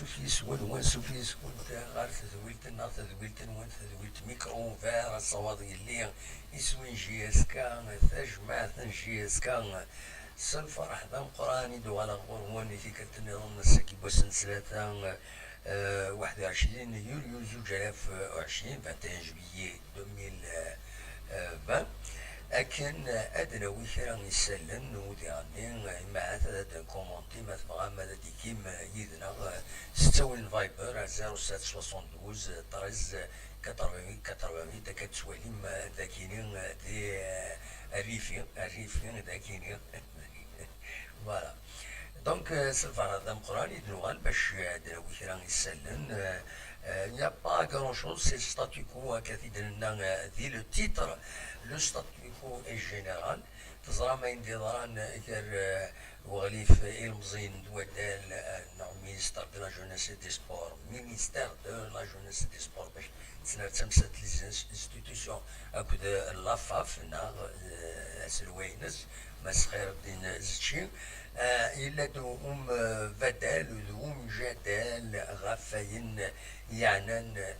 سوفيس وين سوفيس كنت غار تذويلت النار تذويلت وين تذويلت ميكرو فار الصواضي اللي يسوين جي اس كا تجمع جي اس كا الفرح ذا مقراني دو على غروني في كانت النظام السكي بوسن ثلاثة 21 يوليو 2020 21 جويي 2020 أكن أدنى ويكرا يسلن ودي غني مع ثلاثة كومونتي ما تبغى ماذا ديكيم يدنا ستوين فايبر 0772 13 80 كتسواليم ذاكينين دي الريفين ذاكينين فوالا دونك سلفان هذا مقراني دنوغان باش أدنى ويكرا يسلن il n'y a pas grand chose, c'est le statu quo dit le titre, le statu quo est général. تزرع ما يندي ضران غير وغليف المزين دوادال مينيستر دو لا جونيس دي سبور مينيستر دو لا جونيس دي سبور باش تسنى تمست لي انستيتيوشن اكد لافاف ناغ سلوينس مسخير الدين زتشي إلا دوم بدال دوم جدال غفاين يعنان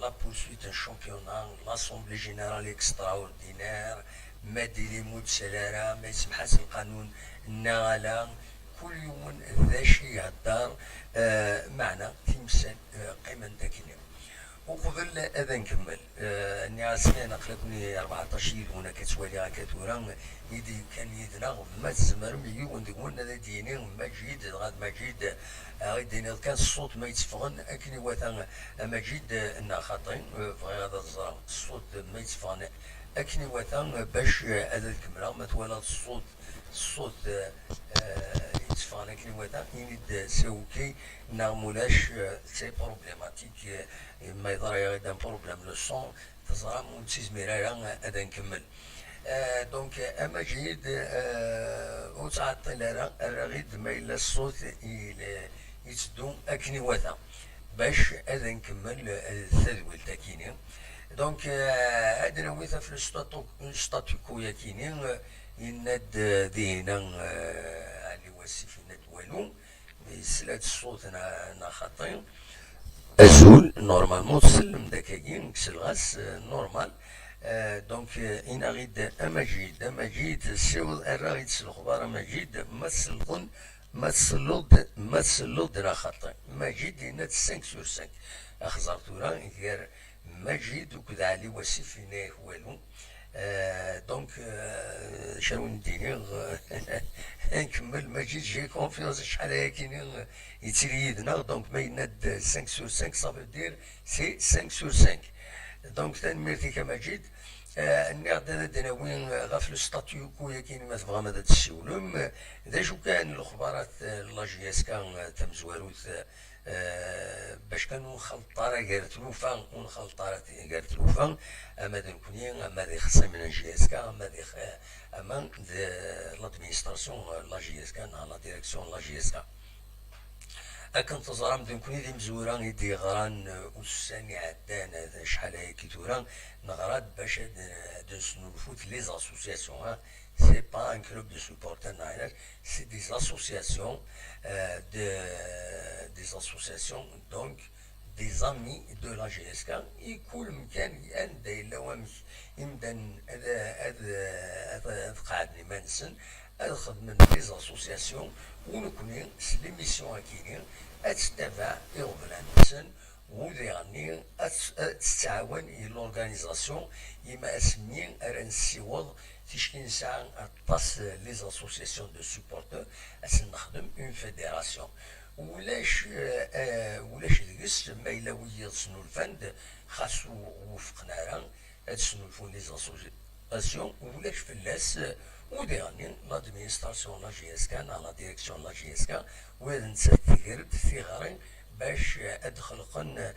لا بورسويت الشامبيونان لاسومبلي جينيرال اكستراوردينير ما ديري مود سلارة ما يسمحاش القانون النغالا كل يوم ذا شي يهدر معنا تمثال قيمة داكيني وقبل هذا نكمل الناس نقلبني 14 هنا كتوالي كتورا يدي كان يدنا ما تزمر مليون ديكون هذا ديني مجيد غاد مجيد غيديني كان الصوت ما يتفغن اكني واتا مجيد انا خاطين بغي هذا الزرع الصوت ما يتفغن اكني واتا باش هذا الكمله ما توالى الصوت يتفغن اكني واتا ينيد سوكي نعمولاش سي بروبليماتيك ما يضرى غير دان بروبليم لو سون تزرع مونتيز ميرايا هذا نكمل دونك اما جيد وتعطي لها الرغيد ما الا الصوت يتدوم اكني واتا باش هذا نكمل التدويل تاكيني دونك عندنا ويثا في الستاتو كو ياكيني يناد دينا اللي واسف يناد والو سلات الصوت نا خاطين ازول نورمالمون تسلم داكاين كسلغاس نورمال دونك إن غيد أماجيد سيول الراغيد سلخبار أماجيد ما تسلود راه خاطر ماجيد يناد 5 sur 5 أخزر تورا غير ماجيد وكذا علي واسف يناه والو دونك شنو ندير نكمل ماجيد جي كونفيونس شحال هاكي يتريدنا دونك ما يناد 5 sur 5 صافي دير سي 5 sur 5 دونك تنميرتي كماجيد نقدر دناوين غاف لو ستاتيو كو ياكين ما تبغى ماذا تسولم ذا شو كان الاخبارات لاجياس كان تمزواروث باش كانوا خلطارة قالت لوفا ونخلطارة قالت لوفا اما دنكوني اما ذي خصي من جي اس كا اما ذي اما لادمينستراسيون لا جي اس كا لا ديريكسيون لا جي اس كا أكن تزرام دنكوني دي مزوران يدي غران وساني عدان شحال هاكي توران نغراد باش دنسنو الفوت لي زاسوسياسيون سي با ان كلوب دو سوبورتر نايلر سي دي زاسوسياسيون دي زاسوسياسيون دونك دي زامي دو لا جي اس كا يكون مكان ياندا إلا وامك يمدن هذا قاعدني مانسن الخدمة لي زاسوسياسيون ونكوني سلي ميسيون هاكيني اتتبع يغبرانسن ودي غني تتعاون لورغانيزاسيون يما اسمين ارنسيوض تشكي نساع اطاس لي زاسوسياسيون دو سوبورتور اسن نخدم اون فيديراسيون ولاش ديس ما الا ويا تسنو الفند خاصو وفقنا راه تسنو الفون لي زاسوسياسيون ولاش فلاس ودي غني لادمينستراسيون لا جي اس كا لا ديريكسيون لا جي اس كا وهذا نتفكر في غارين باش ادخلقن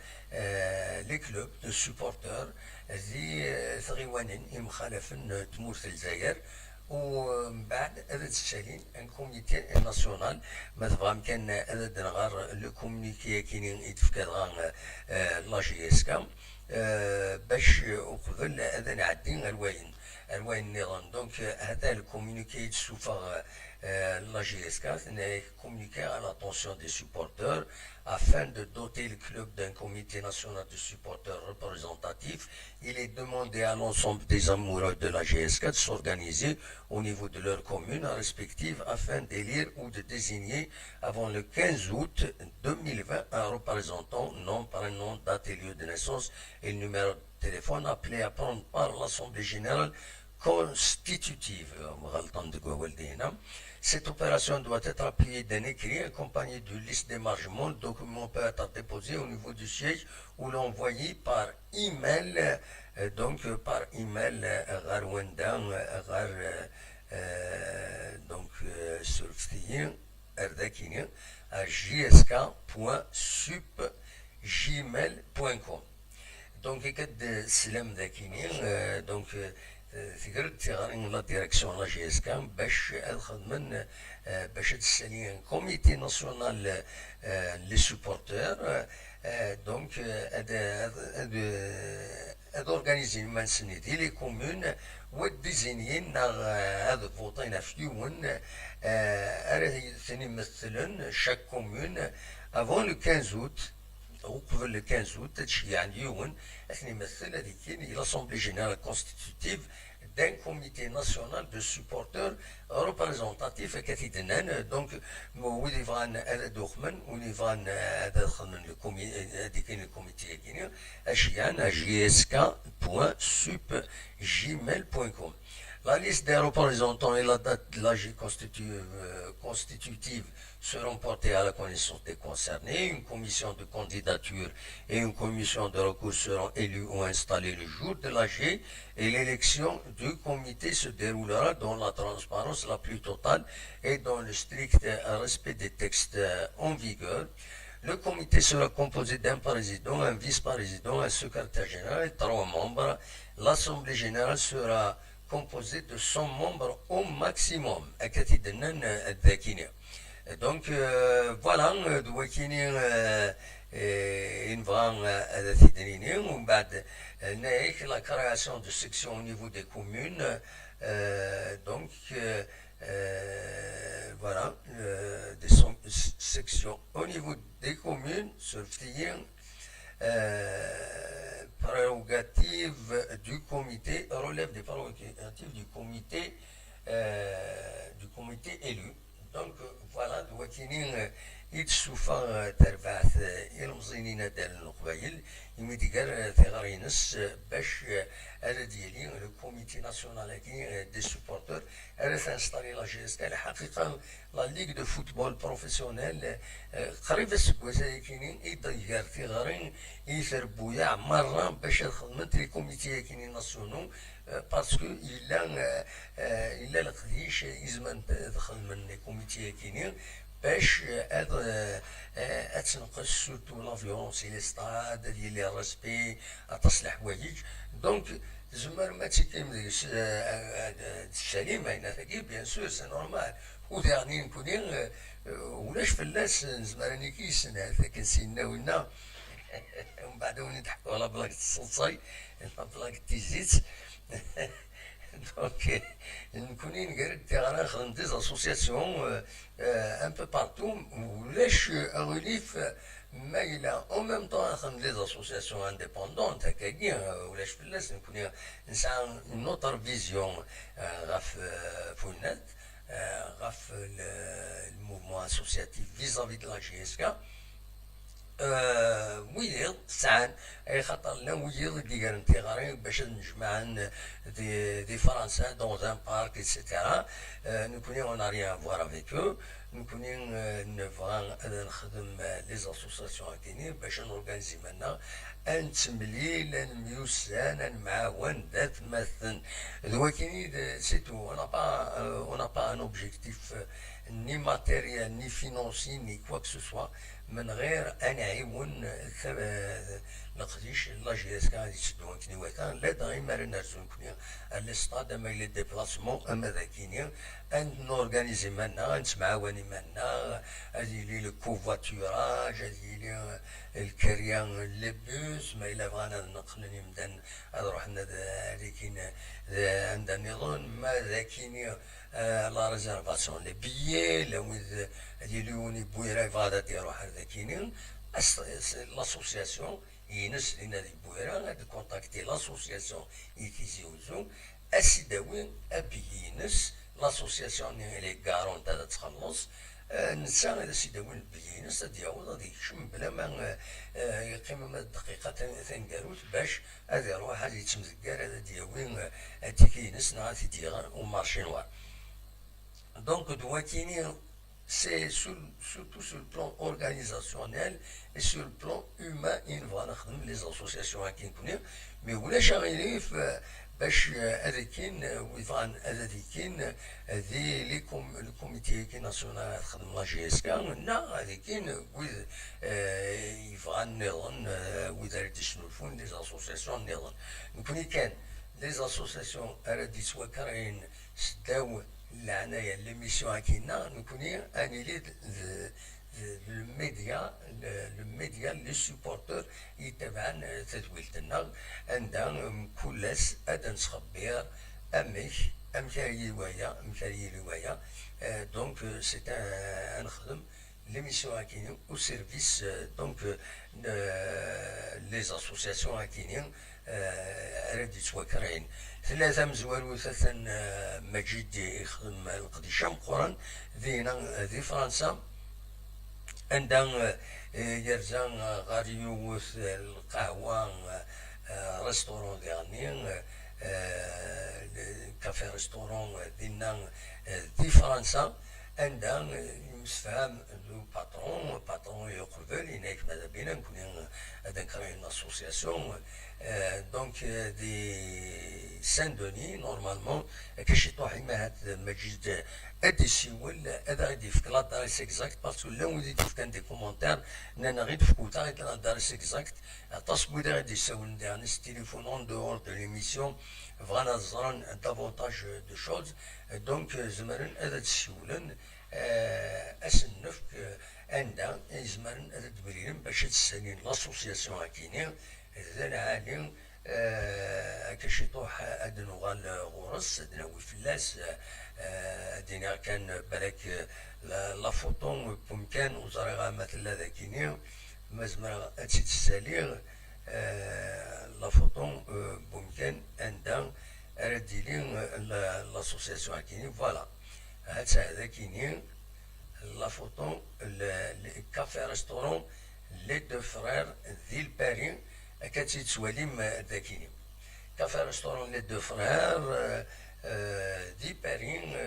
لي كلوب دو سوبورتور ذي ثغيوانين يمخالفن تمورث الجزائر ومن بعد هذا تسالين ان كوميتي ناسيونال ما تبغى كان هذا دنغار لو كومونيكي كاينين يتفكر غان لا جي اس كا باش وقبل هذا نعدي الواين Donc, le communiqué sous la GSK n'est communiqué à l'attention des supporters afin de doter le club d'un comité national de supporters représentatif. Il est demandé à l'ensemble des amoureux de la GSK de s'organiser au niveau de leur commune respective afin d'élire ou de désigner avant le 15 août 2020 un représentant, nom, prénom, date et lieu de naissance et le numéro de téléphone appelé à prendre part à l'Assemblée générale constitutive. Cette opération doit être appuyée d'un écrit accompagné d'une liste d'émargement. Le document peut être déposé au niveau du siège ou l'envoyer par email. Donc par email sur à jsk.sup@gmail.com. Donc كد سلام ذاكيني donc تقدر تغير لا ديريكسيون لا جي اس كام باش الخدمن باش تسالي ان كوميتي ناسيونال لي سوبورتور دونك هاد اورغانيزي ما نسنيدي لي كومون وديزينيين هاد فوطين في يوم راه ثاني مثلا شاك كومون افون لو 15 اوت وقبل le 15 août تشيع اليوم اثني مثل هذيك l'Assemblée générale constitutive d'un comité national de supporters représentatifs كتيدنان دونك وين يفغان هذا دوخمن وين يفغان هذا خمن هذيك الكوميتي كاين اشيان jsk.sup@gmail.com. La liste des représentants et la date de l'AG constitutive seront portées à la connaissance des concernés. Une commission de candidature et une commission de recours seront élues ou installées le jour de l'AG et l'élection du comité se déroulera dans la transparence la plus totale et dans le strict respect des textes en vigueur. Le comité sera composé d'un président, un vice-président, un secrétaire général et 3 membres. L'Assemblée générale sera composée de 100 membres au maximum. Donc voilà, دوكيني نبغى هذا تيدنيني ومن بعد نايك لا création de sections au niveau des communes. Donc voilà, des sections au niveau des communes sur prérogatives du comité relève des prérogatives du comité élu. Donc voilà دوكيني يتشوفا تربعت المزينين ديال القبايل يمديكار ثغرينس باش هذا ديالي لو كوميتي ناسيونال كي دي سوبورتور هذا تنستالي لا جي اس كي الحقيقه لا ليغ دو فوتبول بروفيسيونيل قريب السكوازا كاينين يدير ثغرين يثربويا مره باش خدمت لي كوميتي كاينين ناسيونو باسكو الا القديش يزمن دخل من لي كوميتي كاينين باش تنقص سورتو لا فيولونس لي ستاد ديال لي ريسبي تصلح حوايج. دونك زمر ما تيكلمش السليم هنا ثقيل بيان سور سي نورمال وديرني نكونين ولاش فلاس زمراني كيسنا كنسينا ونا ومن بعد نضحكوا على بلاك الصلصاي بلاك تيزيت. Donc, nous connaissons des خدمت des associations un peu partout où ليش relief ما إلى en même temps خدمت des associations indépendantes كاين ولاش فلاس نكون نسعى une autre vision غاف فولنات غاف le mouvement associatif vis-à-vis de la GSK. ويض ساعات اي خاطر لا ويض ديال انتغاري باش نجمعن دي فرنسا دون ان بارك ايتترا نكوني اون ريان فوار افيك او نكوني نبغى نخدم لي زاسوسياسيون كاينين باش نورغانيزي منا ان تمليل نميوسان نمعاون ذات مثلا ذو كاينين سي تو اون با ان اوبجيكتيف ni matériel, ni financier, ni quoi que ce soit, من غير أن يعاون لقديش لا جي اس كان يتشدون كني وثان لا دائما نرزون كني الاستاد اما لي ديبلاسمون اما ذاكيني ان نورغانيزي منا نتمعاوني منا هذه لي لو كوفاتوراج هذه لي الكريان لي بوس ما الا بغانا نقلني مدن نروح لكن عندنا نظن ما ذاكيني لا ريزيرفاسيون لي بيي لو هذه لوني بويرا فادا ديرو هذاكيني l'association ينس لنا دي بويرا غادي كونتاكتي l'association يكيزيوزو اسيداوين ابيينس l'association اللي كارون تاع تخلص نسا هذا سيداوين بيينس غادي يعوض غادي يكشم بلا ما يقيم دقيقة ثنقاروت باش هذا يروح هذا يتمزكار هذا دياوين تيكينس نغاتي ديغان ومارشي نوار دونك دواتيني c'est surtout sur le plan organisationnel et sur le plan humain voilà les associations qui connaissent mais ولا شغالين باش هذيكين ويفان هذيكين ذي لي كوميتي كي ناسيونال تخدم لا جي اس كان نا هذيكين ويز يفان نظن ويدار تشنفون لي اسوسياسيون نظن نكوني كان لي اسوسياسيون ارادي سوا كراين سداو العناية لميسيون كينا نكوني اني لي الميديا لي سوبورتور يتبعن تدويلتنا عندها كلاس ادن صخبير امثالي رواية دونك سي نخدم ليميسيون كينا او سيرفيس دونك لي اسوسياسيون كينا ردي توكرين ثلاثة مزوال وثلاثة مجيد يخدم القديشة مقرن ذي فرنسا عندها يرزان غاريوث القهوة ريستورون ديالني كافي ريستورون دينا ذي فرنسا عندها مسفهم لو باترون يقبل هناك ماذا بينا نكون هذا كراين اسوسياسيون دونك دي سان دوني نورمالمون كاش يطوح مع مجيد ادي سيول هذا غادي يفك لا دارس اكزاكت باسكو لا ودي كان دي كومونتير انا غير فكوتا غير لا دارس اكزاكت تصبو غادي يساول ديرنس تليفون اون دور دو ليميسيون فغانا زران دافونتاج دو شوز دونك زمرن هذا تسولن اسنفك عندها زمرن هذا تبريرن باش تسالين لاسوسياسيون كيني ذا عالم كاش يطوح ادنو غال غورس ادنا وفلاس دينا كان بالك لا فوتون بمكان وزريغا مثلا ذاكيني مزمر اتي تساليغ لا فوتون بمكان عندها رديلين لاسوسياسيون كيني فوالا هاتا ذاكيني لا فوتون الكافي ريستورون لي دو فرير ذي البارين كاتي تسواليم ذاكيني كافي ريستورون لي دو فرير دي بارين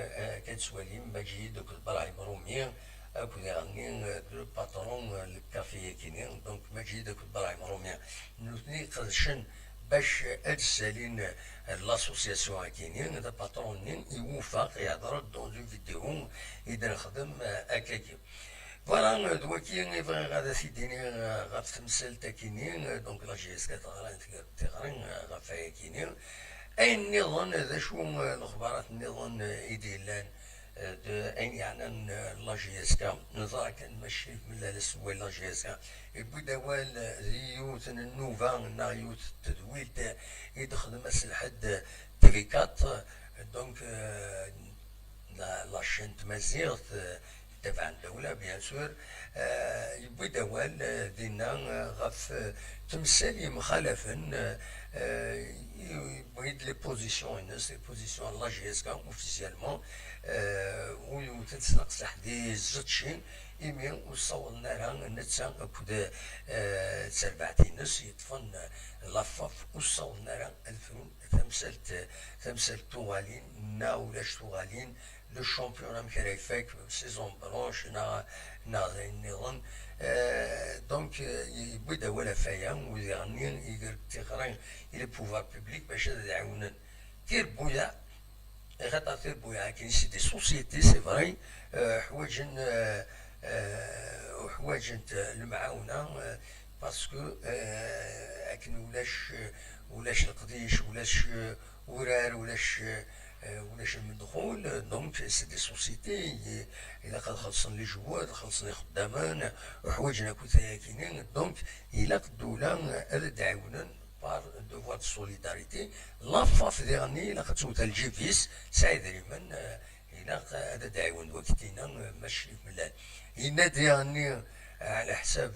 كتسواليم مجيد دوك البراهيم رومي اكو يغني دو باترون الكافي كيني دونك مجيد دوك البراهيم رومي نوثني قدشن باش ادسالين لاسوسياسيون كيني هذا باترون يوفق يهضر دون فيديو اذا خدم اكاكي فوالا دواكي غادا سيديني غاف تمثال تاكيني دونك لا جي اس كتغران تغران غافايا كيني اي النظام هذا شو الاخبارات النظام ايديلان اين يعني لا جي اس كا نظام كان ماشي من لا سوى لا جي اس كا يبدا وال زيوت النوفا نايوت التدويل يدخل مثل حد تريكات دونك لا شين تمازيغت تبع الدولة بيان سور يبدا وال دينا غاف تمثالي مخالفا يبغيد لي بوزيسيون الناس لي بوزيسيون لا جي اس كا اوفيسيالمون وتتسنق حدي زتشين إيمي وصولنا لها نتسا كود تسربعتين ناس يطفن لافاف وصولنا لها الفرون تمثلت توالين نا ولاش توالين لو شامبيون مكراي فاك سيزون بلونش نا النظام دونك يبدا ولا فايا ويغني يقرب تيقرا الى بوفار بوبليك باش يعاونن تير بويا خاطر تير بويا كاين سي دي سوسيتي سي فري حوايجن المعاونه باسكو اكن ولاش القديش ولاش ورار ولاش المدخول دونك سي دي سوسيتي الا قد خلصن لي جواد خلصن خدامان وحوايجنا كوثايا كاينين دونك الا الدوله هذا تعاونن بار دوفوار دو سوليداريتي لافاف ديغني الا خدتو الجيفيس سعيد ريمن الا هذا تعاون وقتنا ماشي ملال إن ديغني على حساب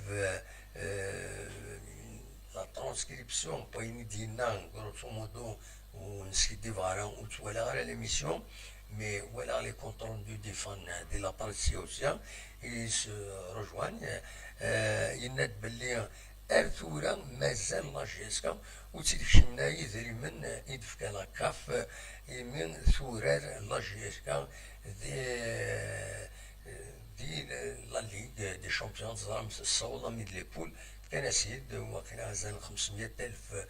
لا ترانسكريبسيون بويني دينا غروسو مودو ونسكيدي فارا وتوالا على ليميسيون مي ولا لي كونت روندو دي فان دي لا بارتيسيوسيا ils se rejoignent يناد باللي ارثورا مازال لا جيسكا وتيكشمنا يدري من يدفكا لا كاف من ثورار لا جيسكا دي لا ليغ دي شامبيونز رامس الصوضة من ليبول كان سيد وكان غزال 500,000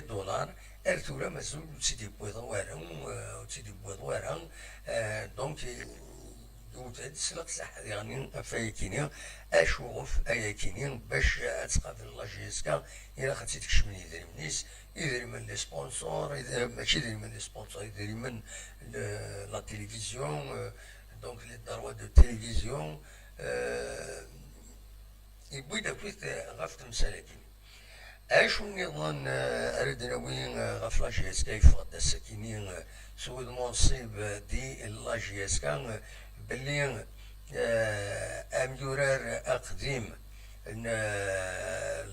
دولار ارثورا مازال تيدي بوضوارا دونك دوت سلق صح يعني فايكيني اشوف اياكيني باش تقابل لا جيسكا الى خدتي تكشف من يدري منيس يدري من لي سبونسور ماشي يدري من لي سبونسور يدري من لا تيليفزيون دونك لي داروا دو تيليفزيون يبوي داكويت غاف مسالكين اش النظام اردنا وين غاف لا جيسكا يفقد السكينين سود منصب دي لا جيسكا باللي اميورار اقديم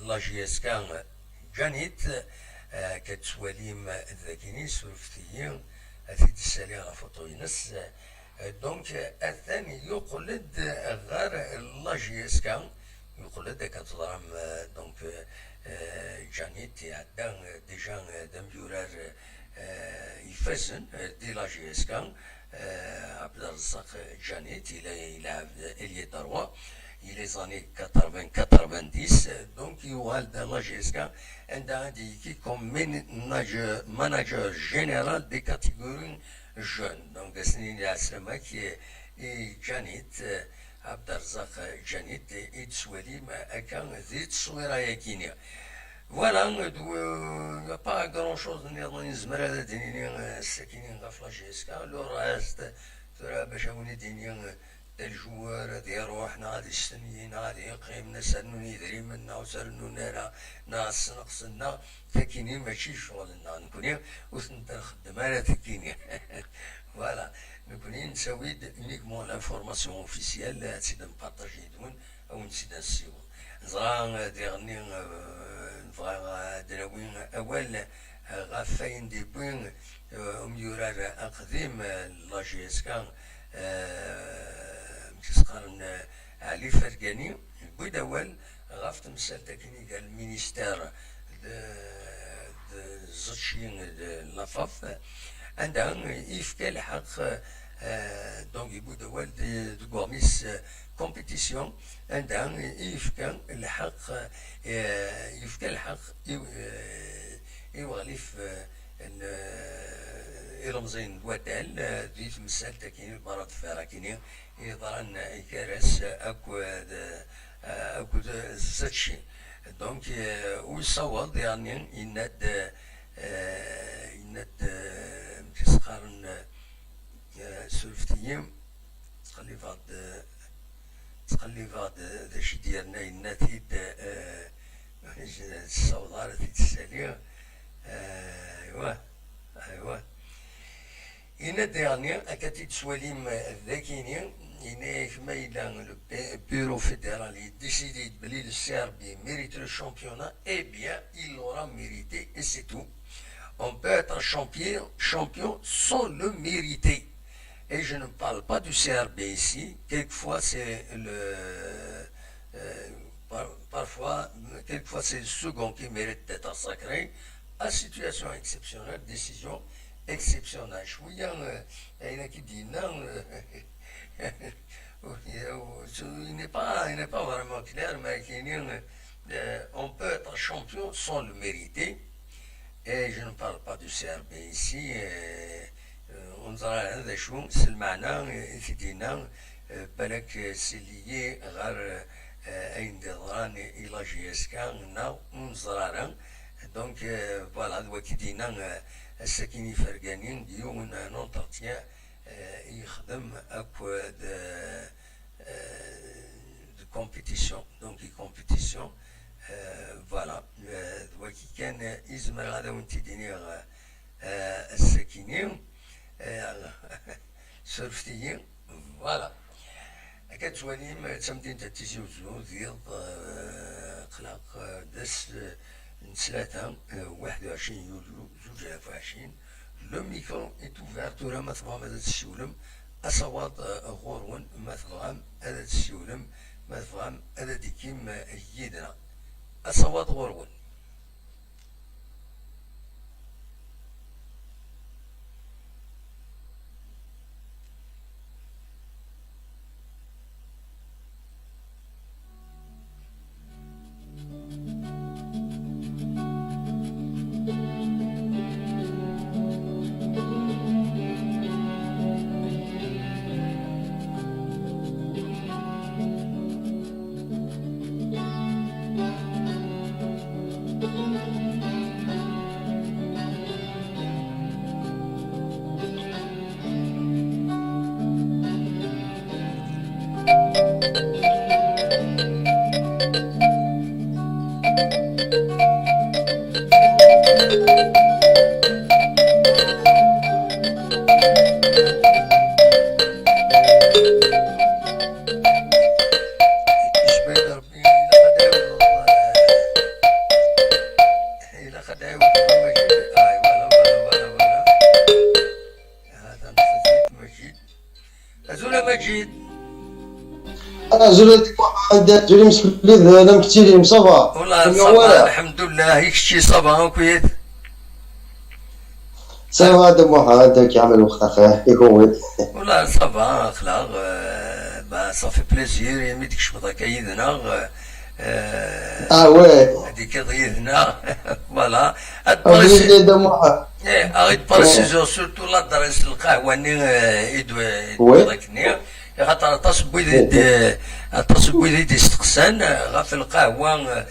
لا جيسكا جانيت كتسواليم ذاكيني سورفتيين في السالي غافوطوينس دونك الثاني يقلد غير لا جيسكا يقلد كتضرم دونك جانيت عدا ديجا دميورار يفزن دي لا جيسكا عبد الرزاق جانيت يلعب الي دروا il est années 80-90 donc يوال de la GSK عندها indiqué comme manager général des catégories jeunes donc سنين العسلمة كي جانيت عبد الرزاق جانيت يتسوالي ما كان ذي تصويرة يكينيا Voilà, il n'y a pas grand chose dans les zmara دينيا الساكنين غاف لا جيسكا لو راست ترى باش هوني دينيا الجوار ديال روحنا غادي السنين غادي يقيمنا سنو يدري منا وسرنو نارا ناس نقصنا تاكيني ماشي شغلنا نكوني وثنتا خدام على تاكيني فوالا نكوني نساوي اونيكمون لانفورماسيون اوفيسيال تسيد نبارطاجي دون او نسيد نسيون زرا ديغني نبغى دراوين اول غافين دي بوين ميورار اقديم لا جيسكا كيسقارن علي فرقاني بويد اول غاف تمثال تاكيني قال المينيستير زوتشين لافاف عندها يفكا الحق دونك يبويد اول دي كوميس كومبيتيسيون عندها يفكا الحق يوغليف إرمزين واتال ذي تمثال تاكيني البراد فراكيني يضرن إكارس أكو زاتشي دونك ويصوت يعني يناد كيسقارن سولفتيم تقلي فاد ذا شي ديالنا يناتيد الصوضارة تتسالي ايوا إن dernier أكاتي تسواليم ذاكيني إن كما إلا لو bureau fédéral décidé de le Serbie mérite le championnat, eh bien il l'aura mérité et c'est tout. On peut être champion sans le mériter. Et je ne parle pas du CRB ici. Quelquefois c'est quelquefois c'est le second qui mérite d'être sacré. À situation exceptionnelle, décision exceptionnelle. Il a qui dit non. Il n'est pas vraiment clair, mais on peut être champion sans le mériter. Et je ne parle pas du CRB ici. ونظر هذا شو المعنى في دينا بالك سي ليي غير أين ضراني إلى جيسكا نزرارا دونك فوالا دواكي دينا الساكنين فرقانين ديون نونترتيان يخدم اكو de compétition donc compétition voilà دواكي كان يزمر غادا وانتي دينيغ الساكنين سرفتيين فوالا كتواليم تمدين تاتيزي وزو ديال قلاق داس نسلاتا 21 يوليو 2020 لو ميكرو est ouvert تورا ما تبغى ماذا تسيولم أصوات غورون ما تبغى هذا تسيولم ما تبغى هذا ديكيم يدنا أصوات غورون زولي مسكلي لم كتيري مصافا والله صافا الحمد لله هيك شي صافا كويت صافا هذا هذاك يعمل وقت اخاه يكون والله صافا اخلاق صافي بليزير يا ميديك شبطه كايدنا وي هذيك ضيدنا فوالا اللي دموها اغيد بريسيزون سورتو لا درس القهوه ني يدوي داكني خاطر التصبويد يستقسان غاف القهوه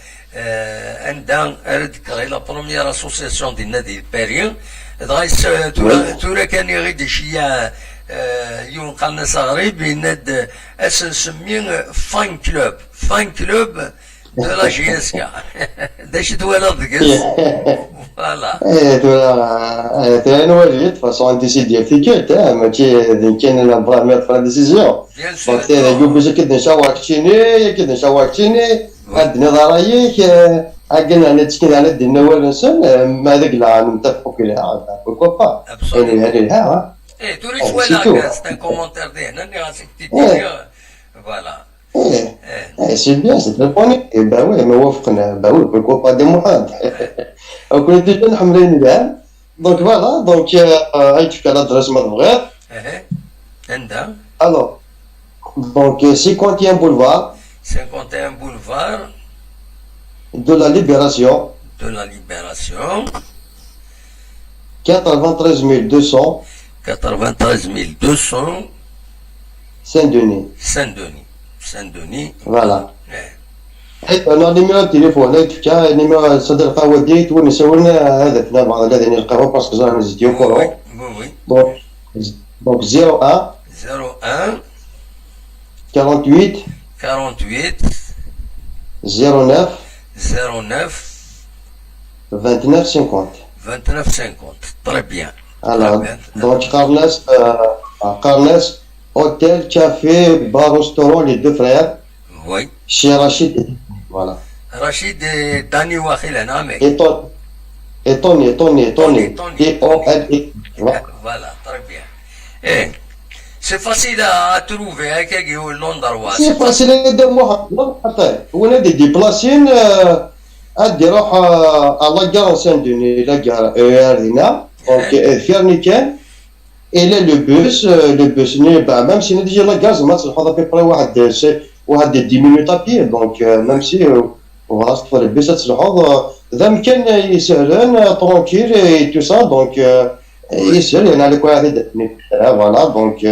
عندها هذيك غير لا بروميير اسوسياسيون ديال نادي باريس دغايس تورا كان يغيد شي يوم قالنا صغير بين اسنسمي فان كلوب دو لا جيسكا داش تولا دكز فوالا ترى انا واجد فاصون ديسيدي فيكيت ماشي كاين انا نبغى ناخذ لا ديسيزيون دونك انا نقول باش كد نشاوركتيني هاد نظريك عقلنا نتكلم على دينا والانسان ما ذاك لا نتفقوا كلها بوكو با يعني لها توري شويه سي ان كومونتير ديالنا اللي غاسك تيدير فوالا سي بيان سي تليفوني با وي ما وافقنا با وي بوكو با دي محاد كنا ديجا حمرين كاع دونك فوالا دونك هايك على الدرس ما تبغيض عندها الو دونك 51 بولفار 51 boulevard de la Libération 93 200 Saint-Denis voilà انا نيميرو التليفون هذاك نيميرو صدر القهوه ديت ونسولنا هدفنا بعض هذا القهوه باسكو زعما نزيدو كورو دونك 01 48 09 29 50 très bien alors donc Carnes hôtel café bar restaurant les deux frères oui chez Rachid voilà Rachid Dani واخيل هنا ميك et Tony voilà très bien c'est facile à trouver هكا يقول لندن سي فاسيل هذا واحد حتى هو نادي ديبلاسين ادي روح على كار سان دوني لا كار هنا دونك فيرني كان الى لو بوس ني ميم سي ديجا لا كار ما تصلحوا ابري واحد 10 مينوت ابي دونك ميم سي فوالا تفضل البيس تصلحوا ذا مكان يسهلون ترونكيل تو سا دونك يسهل يعني على كل واحد فوالا دونك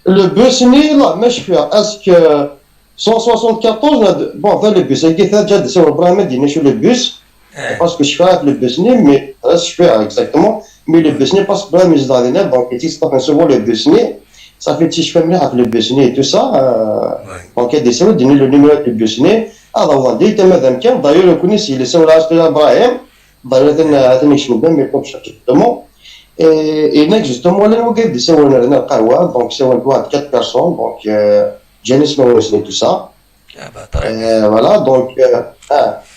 لو بوس ني لا ماشي فيها اسك 174 bon هذا لو بوس هكي ثلاث جاد سوا ابراهيم دينا شو لو بوس باسكو شفاعت لو بوس ني مي شفاعت اكزاكتومون مي لو بوس ني باسكو ابراهيم يزد علينا دونك تيستطيع نسوو لو بوس ني صافي تيشفى مليح في لو بوس ني تو سا دونك هادي سوا ديني لو نيميرو دو بوس ني هذا هو دي تما مادام كان داير كوني سي اللي سوا لاش ابراهيم داير هذا يشوف ما يقومش جوستومون et là justement là on gagne ça on a la qahwa donc ça on doit 4 personnes donc Janice Mawes et tout ça voilà donc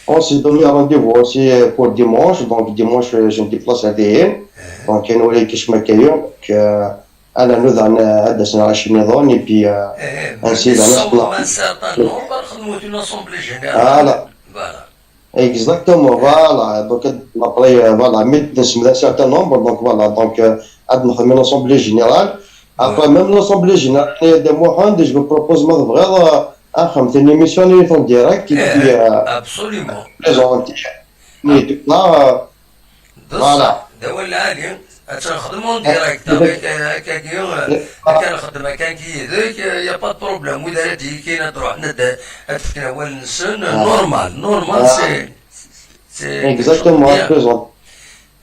on s'est donné un rendez-vous aussi pour dimanche donc dimanche je me déplace à DM donc on aurait que je m'accueille donc انا نوضع هذا سنه 20 نظام et puis ainsi dans voilà exactement voilà donc après voilà mettre un certain nombre donc voilà donc admettons une assemblée générale après même l'assemblée générale de Mohamed je vous propose une émission en direct qui absolument présentée voilà تنخدمو ديريكت كنخدم كان كيديك يا با بروبليم واذا هادي كاينه تروح تفكنا هو الانسان نورمال سي اكزاكتومون بريزونت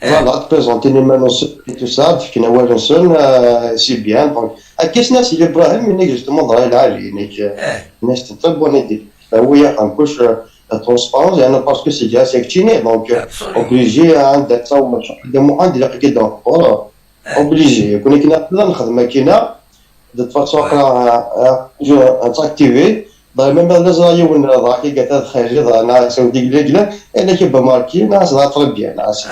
فوالا تبريزونتي لي مانوس اي تو سا تفكنا هو الانسان سي بيان دونك كاش ناس اللي ابراهيم منك جوستومون ظهر العالي نيك ناس تطلب ونيدي هو يقنكوش transparence parce que c'est déjà sélectionné donc obligé عندك تصور des moyens de répliquer donc obligé كنا نخدم كينا de toute façon تاكتيفي دائما لازم يون راكي قاعد خارج انا سعودي قليله انا كيبقى ماركي ناس ضرب بيان ناس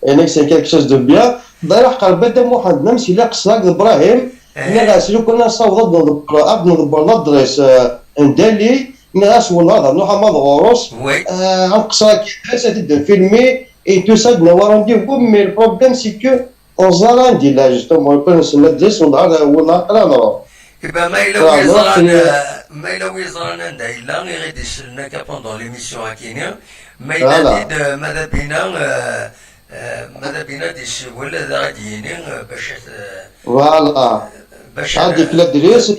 انا سي كيك شوز دو بيان ضايع قلب بدا واحد نمشي لا قصاك ابراهيم انا غاسلو كنا نصاوب ضد الدريس ندالي الناس والله نروح مضغوروس نقصا كيفاش تبدا فيلمي اي تو سا دنا رانديفو مي البروبليم سي كو اون زاران دي لا جوستومون كون نسمى ديس ولا نروح كيبا ما إلا ويزران دايلا غير يسلنا كا بوندون ليميسيون هاكينيا ما إلا ماذا بينا ديش ولا غادييني باش فوالا هاديك لا دريس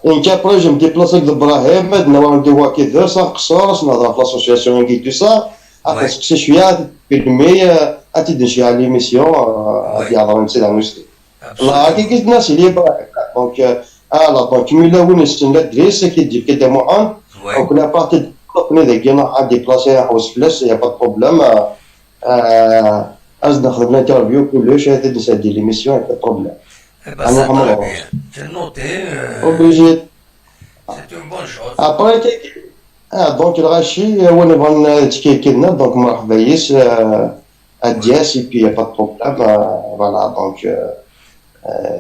ان كان بروجي مديبلاصيك لابراهيم مدنا وانديو كيدير صافي قصور نهضر في لاسوسياسيون كي تو سا تسقسي شويه فيلمي تدير شي على ليميسيون غادي يهضروا نسيت على المسلم الله كي قلت الناس اللي دونك دونك ميلا وين نستنى دريس كيدير كدا معان وكنا بارتي كنا ذاك ديبلاصي حوس فلاس يا با بروبليم ازنا خدمنا انترفيو كلش هذا نسدي ليميسيون با بروبليم C'est noté. Obligé. C'est une bonne chose. Après, donc le rachis, on est bon, donc مرحبا يس Adias et puis il n'y a pas de problème. Voilà, donc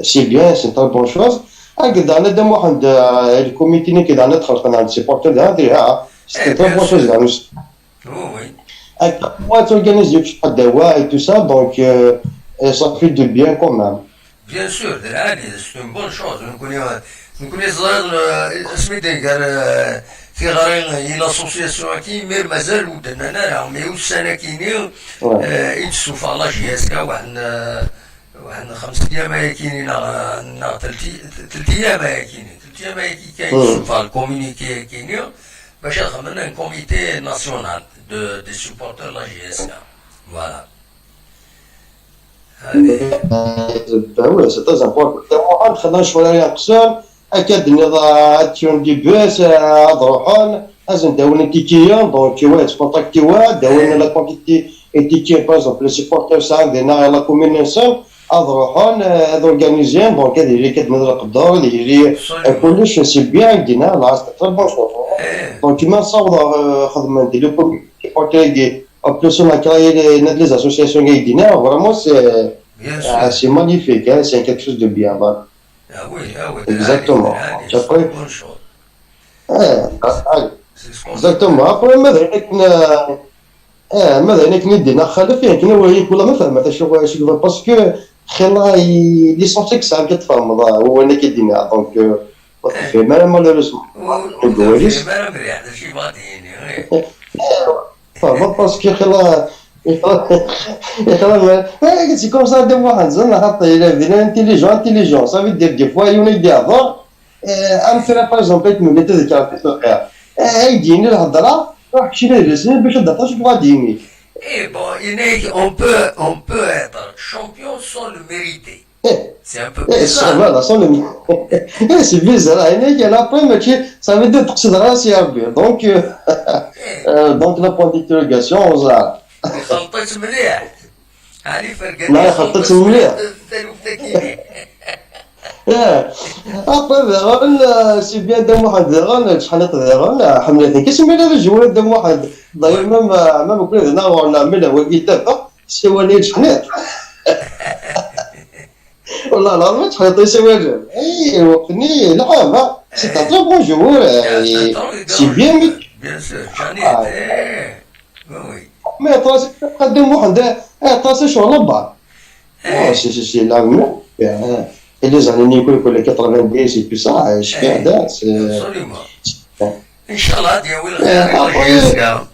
c'est bien, c'est une très bonne chose. قد انا دم واحد الكوميتي كي انا دخلت انا سيبورتر هذه c'est une très bonne chose là. Oui. Moi, tu organises pas de dawa et tout ça, donc ça fait du bien quand même. Bien sûr, c'est une bonne chose. نكون صغير سميتي قال في غارين لاسوسياسيون كي مير مازال ودنا انا مي السنه كاينين يتسو فالا جياسكا واحد 5 ايام كاينين 3 ايام كاينين 3 ايام كاين في الكومونيكي كاينين باش خملنا كوميتي ناسيونال دي سوبورتور لا جياسكا فوالا هذه سي تري امبورطون خدنا شويه قصير اكاد نضا دي بوس اضروحون ازن داون تيكيا دونك واحد كونتاكتي واحد داون لا كونتيتي تيكيا باغ اكزومبل لي سيبورتور ساعدنا لا كومينيسيون اضروحون اورغانيزيان دونك هذه اللي كتنضر القدر اللي كلش سي بيان دينا لا تري بون شوف دونك كيما نصاوب خدمه نديرو بورتيغي en plus on a créé les associations gaïdina, vraiment c'est magnifique, hein, c'est quelque chose de bien. Bah. Ah oui, exactement. Après, exactement. Après, ماذا ندينا خلف فيه كنا وهي كلها ما فهمت شو parce que خلا لي سونتيك صعب تفهم هو اللي كيدينا دونك في مالوريزمون نقوليش ما مريح شي غاديين parce que c'est comme ça de voir un zone il est intelligent ça veut dire des fois il y a des erreurs ام ترى باغ اكزومبل تملي تذكر في الخير يديني الهضره روح شي للرسم باش هضرتاش بغاديني. Et bon, on peut être champion sans le mériter. C'est un peu bizarre. فوالا صون سي بيزار هنا كاين ابري ماشي صافي تقصد راسي ربي دونك دونك لا بوان ديتيروغاسيون وزعر خلطت مليح. هاني فرقت. لا خلطت مليح. ابري داغون سي بيان دام واحد داغون شحال داغون حملتني كيسمي هذا الجوال دام واحد داير مام كل هنا ونعمل هو كتاب سوى لي شحال والله العظيم تحيط يسوي رجل اي وقتني نعم سي ان تري بون جوور سي بيان Bien sûr, j'en ai été. Oui. مي طاسي قدم واحد طاسي شغل بعض سي لا اللي زعلني يقول لك 90 سي بي صح اش كاع هذا Absolument. ان شاء الله ديال الخير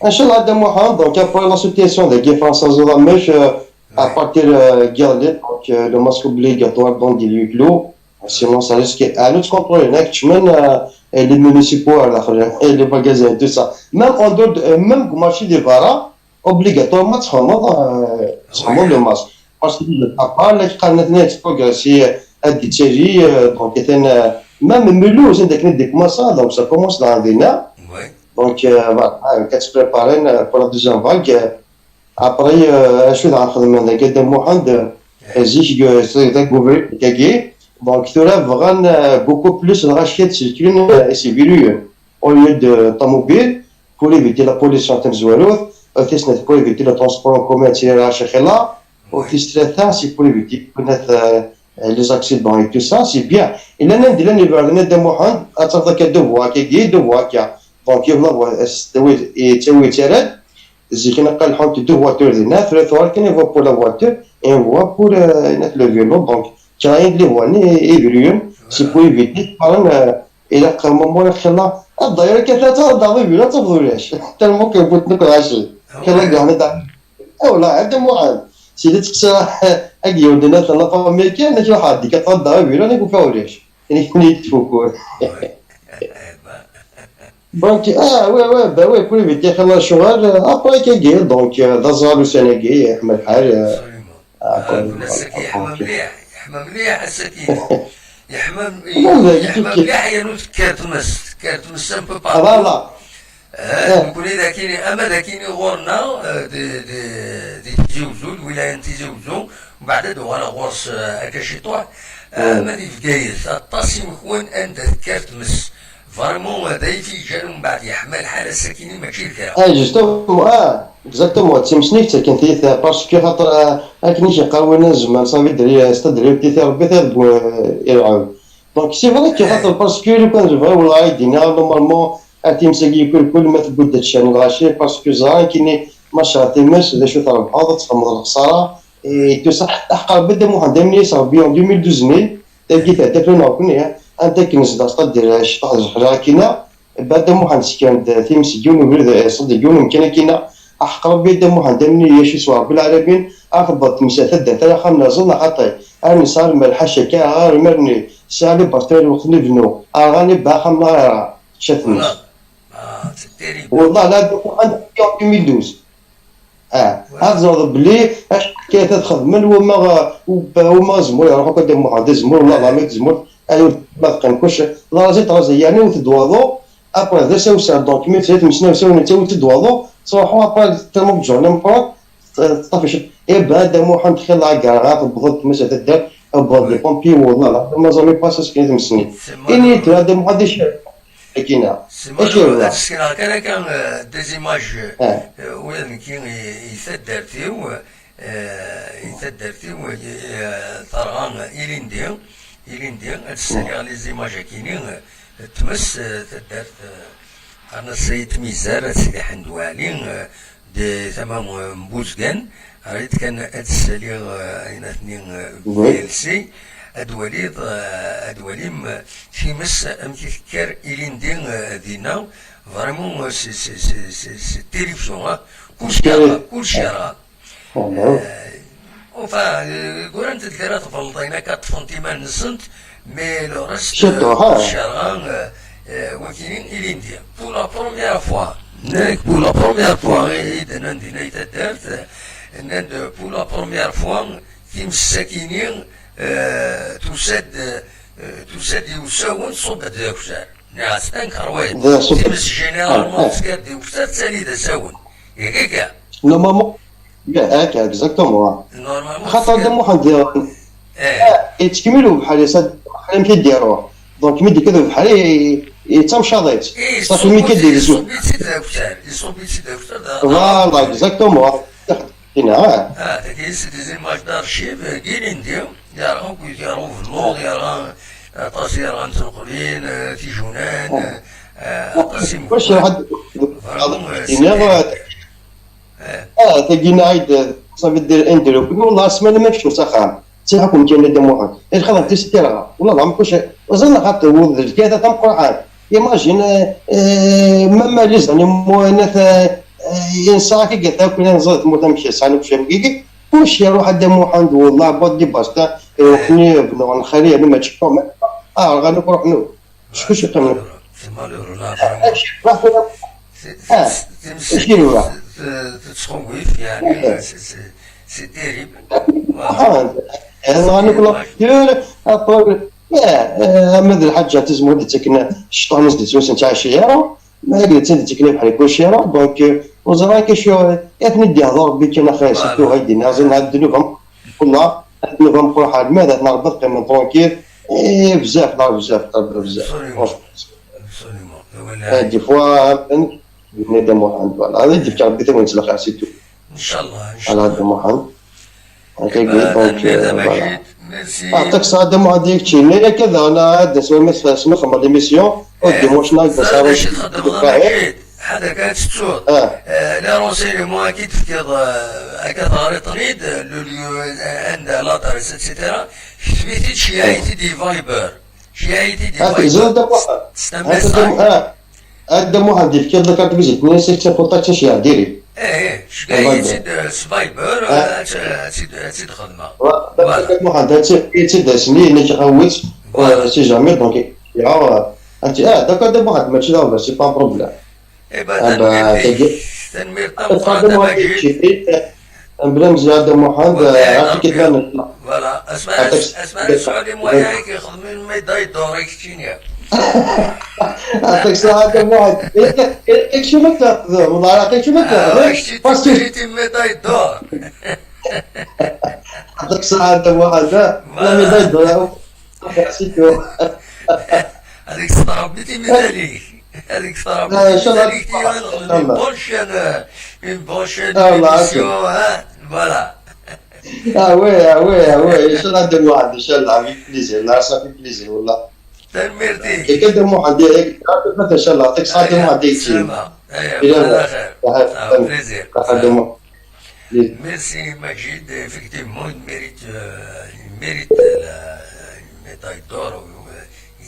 ان شاء الله دام واحد دونك ابري لا سيتياسيون ديال فرنسا مش à partir garder donc le masque obligatoire dans des lieux clos sinon ça risque à l'autre contrôle les municipaux et les magasins tout ça même en dehors même au marché des varas obligatoirement تخمم le masque parce que à part les carnets progressé à des séries donc même Mulhouse des commençants donc ça commence dans l'année donc voilà qu'est-ce que préparer pour la deuxième vague. Après, je suis dans le domaine de Mohamed, j'ai gagné. Donc, tu auras vraiment beaucoup plus de rachètes circulent et c'est virus. Au lieu de automobile, pour éviter la pollution de l'eau, pour éviter le transport en commun, c'est pour éviter les accidents et tout ça, c'est bien. Et là, on a dit de Mohamed, à travers deux voies, deux voies. Donc, il y a زي كنا قال دو فواتور ديالنا ثلاث فواتور كاين فوا بور لا فواتور اي فوا بور لو فيلو دونك كاين اللي هو ايفريون سي بو ايفيتي بارن الى قام خلا الدايره كثلاثه ضاوي بلا تفضلوش تالمو كيبوت نكو عشي كلا كاع ندا ولا عندهم واحد سيدي تقصى اكيو دينا لا فامي كاين شي واحد ديك تضاوي بلا نكو فاوليش يعني كني تفوكو Donc, oui, pour éviter que la chouette, après qu'il y ait, donc, dans un Sénégal, Ahmed Haj. يحمى مليح السكين يحمى مليح ينوت كارتمس ان بو با فوالا نقول اذا كاين اما كاين غورنا دي تيزوزو الولايه تيزوزو ومن بعد دوغانا غورس هكا شي طوع اما دي في كايس الطاسي مكون انت كارتمس فريمون هذا في من بعد يحمل حاله السكينه ماشي الكره. جوستومون اكزاكتومون تيمشني تكن تيث باسكو خاطر كني شي قاونا زمان صافي دري استدري تيث ربي تيربو يلعب دونك سي فري كي خاطر باسكو لو كان جو ولا يدينا نورمالمون تيمسكي كل ما تبدا الشان غاشي باسكو زعما كاين ماشا تيمس اذا شو تربح هذا تفهم الخساره اي تو صح حق بدا محمد مني صافي 2012 تلقيت تاكلنا كنا انت كنز داست دير شطح الحجره كينا بعد محمد سكان تيمسكيون وبرد صدقون كاين كينا احقر بيد محمد مني شي سوار بالعربين اخبط مسافه تاع خمنا زلنا حطي انا صار ملحشه كاع غير مرني سالي بارتير وخني بنو اغاني باخم لا شتني والله لا عند 2012 هذا بلي اش حكايه تخدم وما زمور يروحوا قدام محمد زمور والله ما زمور ايوا ما تقنكوش لازم ترازي يعني وتدواضو ابري ذا ساو سا دونك مي تسيت مسنا ساو نتا وتدواضو صراحه ابري تمو بجونا مبا طفش اي بعد محمد خير لا كاع بغض مسا تدار بغض لي بومبي والله ما زامي باساس كاين مسني اني هذا محمد شي كاينه اش كان ديزيماج وين كاين يثدرتيو طرغان إلين السريع لي زيماج كاينين تمس تدارت أنا السيد ميزار سيدي حندوالي دي تمام مبوزكان ريت كان السليغ أين اثنين بيلسي أدواليم تيمس أمتذكر إلين دينا فريمون سي تيليفزيون كلشي راه يقول أنت تلقى فلطينا كتفنتيمان نسنت مي لو رست شدوها شرغان وكينين إلينديا بو لا بروميير فوا ناك بو لا بروميير فوا غير نندي نايتا دارت نند بو لا بروميير فوا تيم الساكينين تسد يساون صوب داكشار ناس تنكر وين تيمس جينيرالمون تسكاد داكشار تسالي دا ساون ياكا نورمالمون هكا اكزاكتومون خاطر دم واحد يتكملوا بحال يسد بحال ما كيديروه دونك ملي كذا بحال يتمشاضيت صافي ملي كدير فوالا اكزاكتومون هنا تكيس دي ماج دارشيف كاينين ديال يراو كيديرو في اللوغ يرا تصير عن تنقلين في جنان قسم واش واحد تلقينا عيد صافي دير اندلو والله سمعنا ما فيش مسخر تيحكم كاين دم واحد اش خاطر تيستيرها والله العظيم كلشي وزلنا خاطر ولد كذا تم قرعان ايماجين ماما ليزاني موانث ينسى كي قالت لك نزلت متمشي سانو بشي كيكي واش يروح دم واحد والله بودي باستا يروحني ابن خالي انا ما تشكو غنروح نو شكون شي قيم اش ديروا تتخوف يعني سي تيريبل غنقول لك ماذا الحاجه تزمو تكنا الشطان نزلت وسن تاع الشياره ما قلت انت تكنا بحال كل شيره دونك وزرا كيشو ياتني دي هضر بك انا خايس تو هايدي نازل هاد الدنيا والله هاد الدنيا نقول حال ماذا نربط قيمه ترونكيل بزاف بزاف دي فوا ندم واحد فوالا هذا دي فكر بيتي ونتلاقى سيتو ان شاء الله على هذا محمد هكا دونك يعطيك الصحة دم واحد ديك تشيني كذا انا عاد نسوي مثل خمر ليميسيون وديموش ناقص باش تخدم هذا كانت تسوق لا رونسينيمون اكيد في هكا طاري طريد لو عند لا طارس اتسيتيرا شفيتي شيايتي دي فايبر شيايتي دي فايبر هذا واحد يفكر ذكرت بزيت من سيكسا بوطاكس شي ديري شكاين سفايبر تيد خدمه هذا واحد تيد سنين اللي تخوت سي جامي دونك انت هذا واحد ماشي دابا سي با بروبليم تنمير طبعا بلا مزيان هذا واحد عرفتي كيف فوالا اسمع السعودي مويا كيخدم من ميداي دور كتينيا يعطيك الصحة هذا واحد شو مكتب والله يعطيك شو مكتب فاستيتي ميداي دور يعطيك الصحة هذا واحد لا ميداي دور هذيك صرابتي مثالي هذيك صرابتي مثالي بونشان فوالا وي ان شاء الله ندير واحد ان شاء الله في بليزير لا صافي بليزير والله تنميرتي كي كدير واحد هيك ان شاء الله يعطيك الصحة دير واحد هيك ايوا بليزير ميرسي مجيد effectivement il mérite la médaille d'or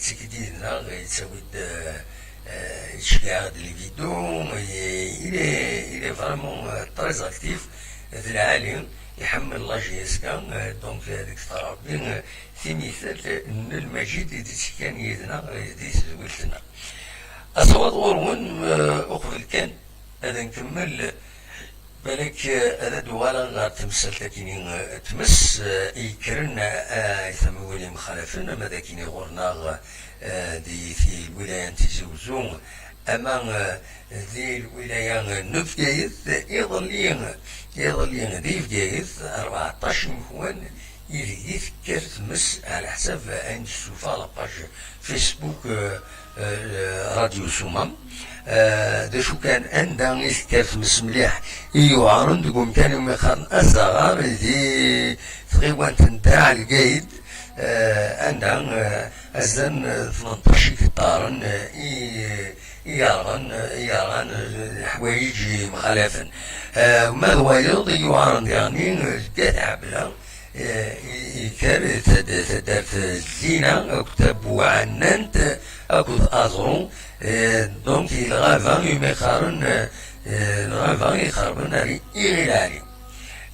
يتسكدينا يتسوي يشجع لي فيديو il est vraiment très actif في العالم يحمل الله جيسكا دونك هذيك الطرابين في مثال المجيد اللي كان يدنا يدي سويتنا أصوات غورون أقبل كان هذا نكمل بالك هذا دوالا غير تمثل لكن تمس يكرنا يثمولي مخالفين ماذا كيني غورنا دي في الولاية تزوزو أما ذي الولاية نفجايث يظلين دي فجايث 14 مكوان يريد كرتمس على حساب عند السوفا لاباج فيسبوك راديو سومام دا شو كان عندها كرتمس مليح يعارن تقوم كان يوم يخارن الصغار دي تغيوان تنتاع القايد عندها أزدان 18 كتارن يارغن حوايج مخالفا ما هو يرضي يعارن يعني كتعب له كانت دارت الزينة كتاب وعنانت أكد أزرون دونك الغافا يمخارن الغافا يخربن إغلالي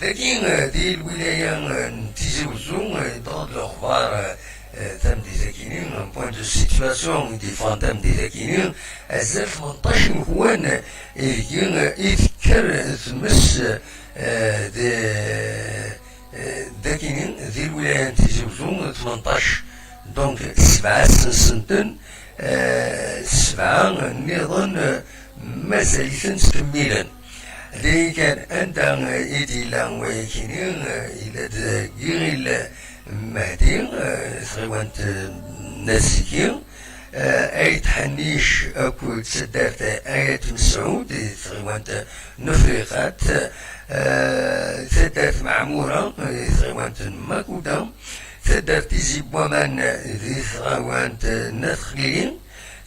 لكن دي الولاية تيجي وزو يضرب الأخبار تم دي ساكنين من بوان دو سيتواسيون ديفان تم دي ساكنين أزال 18 مكوان يذكر تمس داكنين ذي الولاية تيجي وزو 18 دونك 7 سنتين 7 نظن مازال تكميلا اللي كان أنت إيدي لان ويكينين إلى دقيق مهدي ثغيوانت ناسكين أي تحنيش أكو تسدرت آية مسعود ثغيوانت نفريقات تسدرت معمورة ثغيوانت ماكودا تسدرت تيزي بومان ذي ثغيوانت نثخلين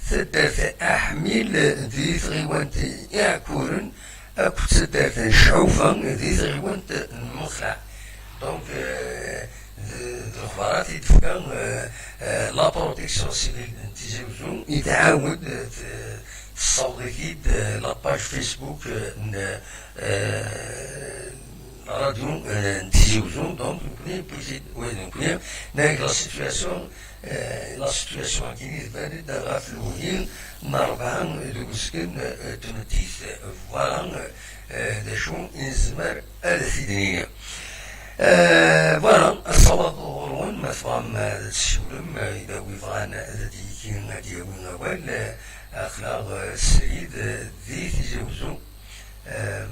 تسدرت أحميل ذي ثغيوانت يعكورن أكو تسدرت شعوفا ذي ثغيوانت المخلع دونك الأخبارات يتفكر لا بروتيكسيون سيفيل تيجي وزو يتعاود تصوت أكيد لاباج فيسبوك راديو تيجي وزو دونك نكوني بيزيد وين نكوني ناك لا سيتواسيون كيني تبان دابا في الوهين نربعا لوسكن تنتيث فوالا داشو إنزمار الثدنية فوالا الصواب غرون مثلا الشولم إذا ويفغان ذاتيكين دياوين أول أخلاق السيد ذي تجاوزو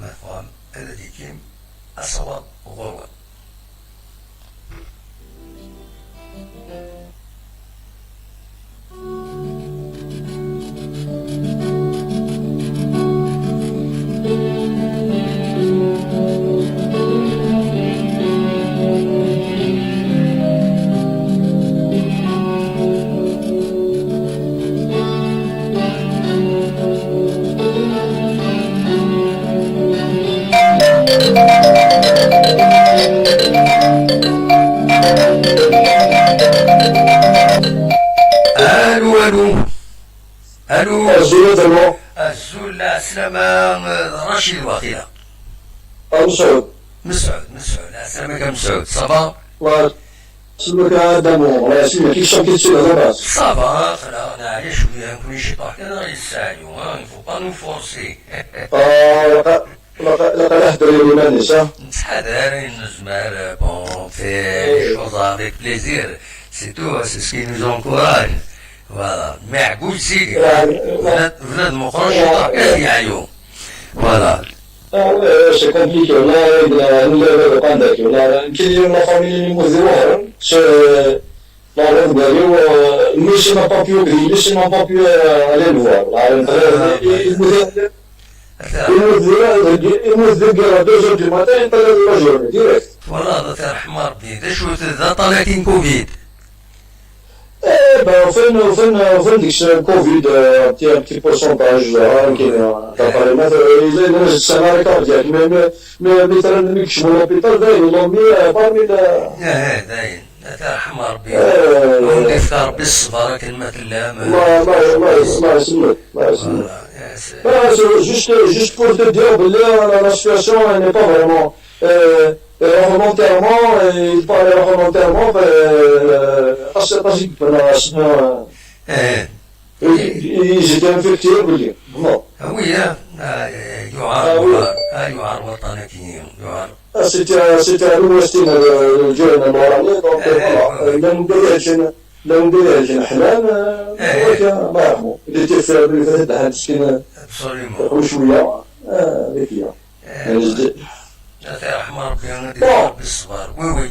مثلا ذاتيكين الصواب غرون الو الزول السلامة رشيد واخيرا مسعود السلامة كم مسعود صباح الله يسلمك دمو الله يسلمك كيف شكيت شي لاباس صباح خلانا عليه شوية نكون شي طاح كان غير الساعيو يفو با نو فورسي لقد احضر اليوم النساء نتحضر نزمر بون في شوز افيك بليزير سي تو سي سكي نوز انكوراج فوالا معقول سيدي ولاد مخرج يطاح كاع يعيو فوالا سي كومبليكي والله نلا عندك والله كاين لا فاميلي مزروها لا لا داريو ماشي ما بابيو غري ماشي ما بابيو على الوار المزدقر 2 du matin يطلع la journée direct فوالا هذا تاع حمار بيد شو ذا طالع كين كوفيد وفين ديك الكوفيد تي ان بتي بورسونتاج كاين تاع مثلا الا نجد السنه ديالك مثلا ملي كشفوا لوبيتال داير لومي بارمي داين تاع حمار بيد ولي يفكر بالصبر كلمة الله الله يسلمك juste pour te dire la situation n'est pas vraiment volontairement il parlait volontairement sinon ils étaient infectés bon هوية يعار وطنيين يعار c'était à l'ouest الجيران الموراني donc لو ندير جناحنا الله يرحمه اللي تيفر اللي فات هاد مسكين وشويه هذيك هي تاع حمار بيان بالصبر وي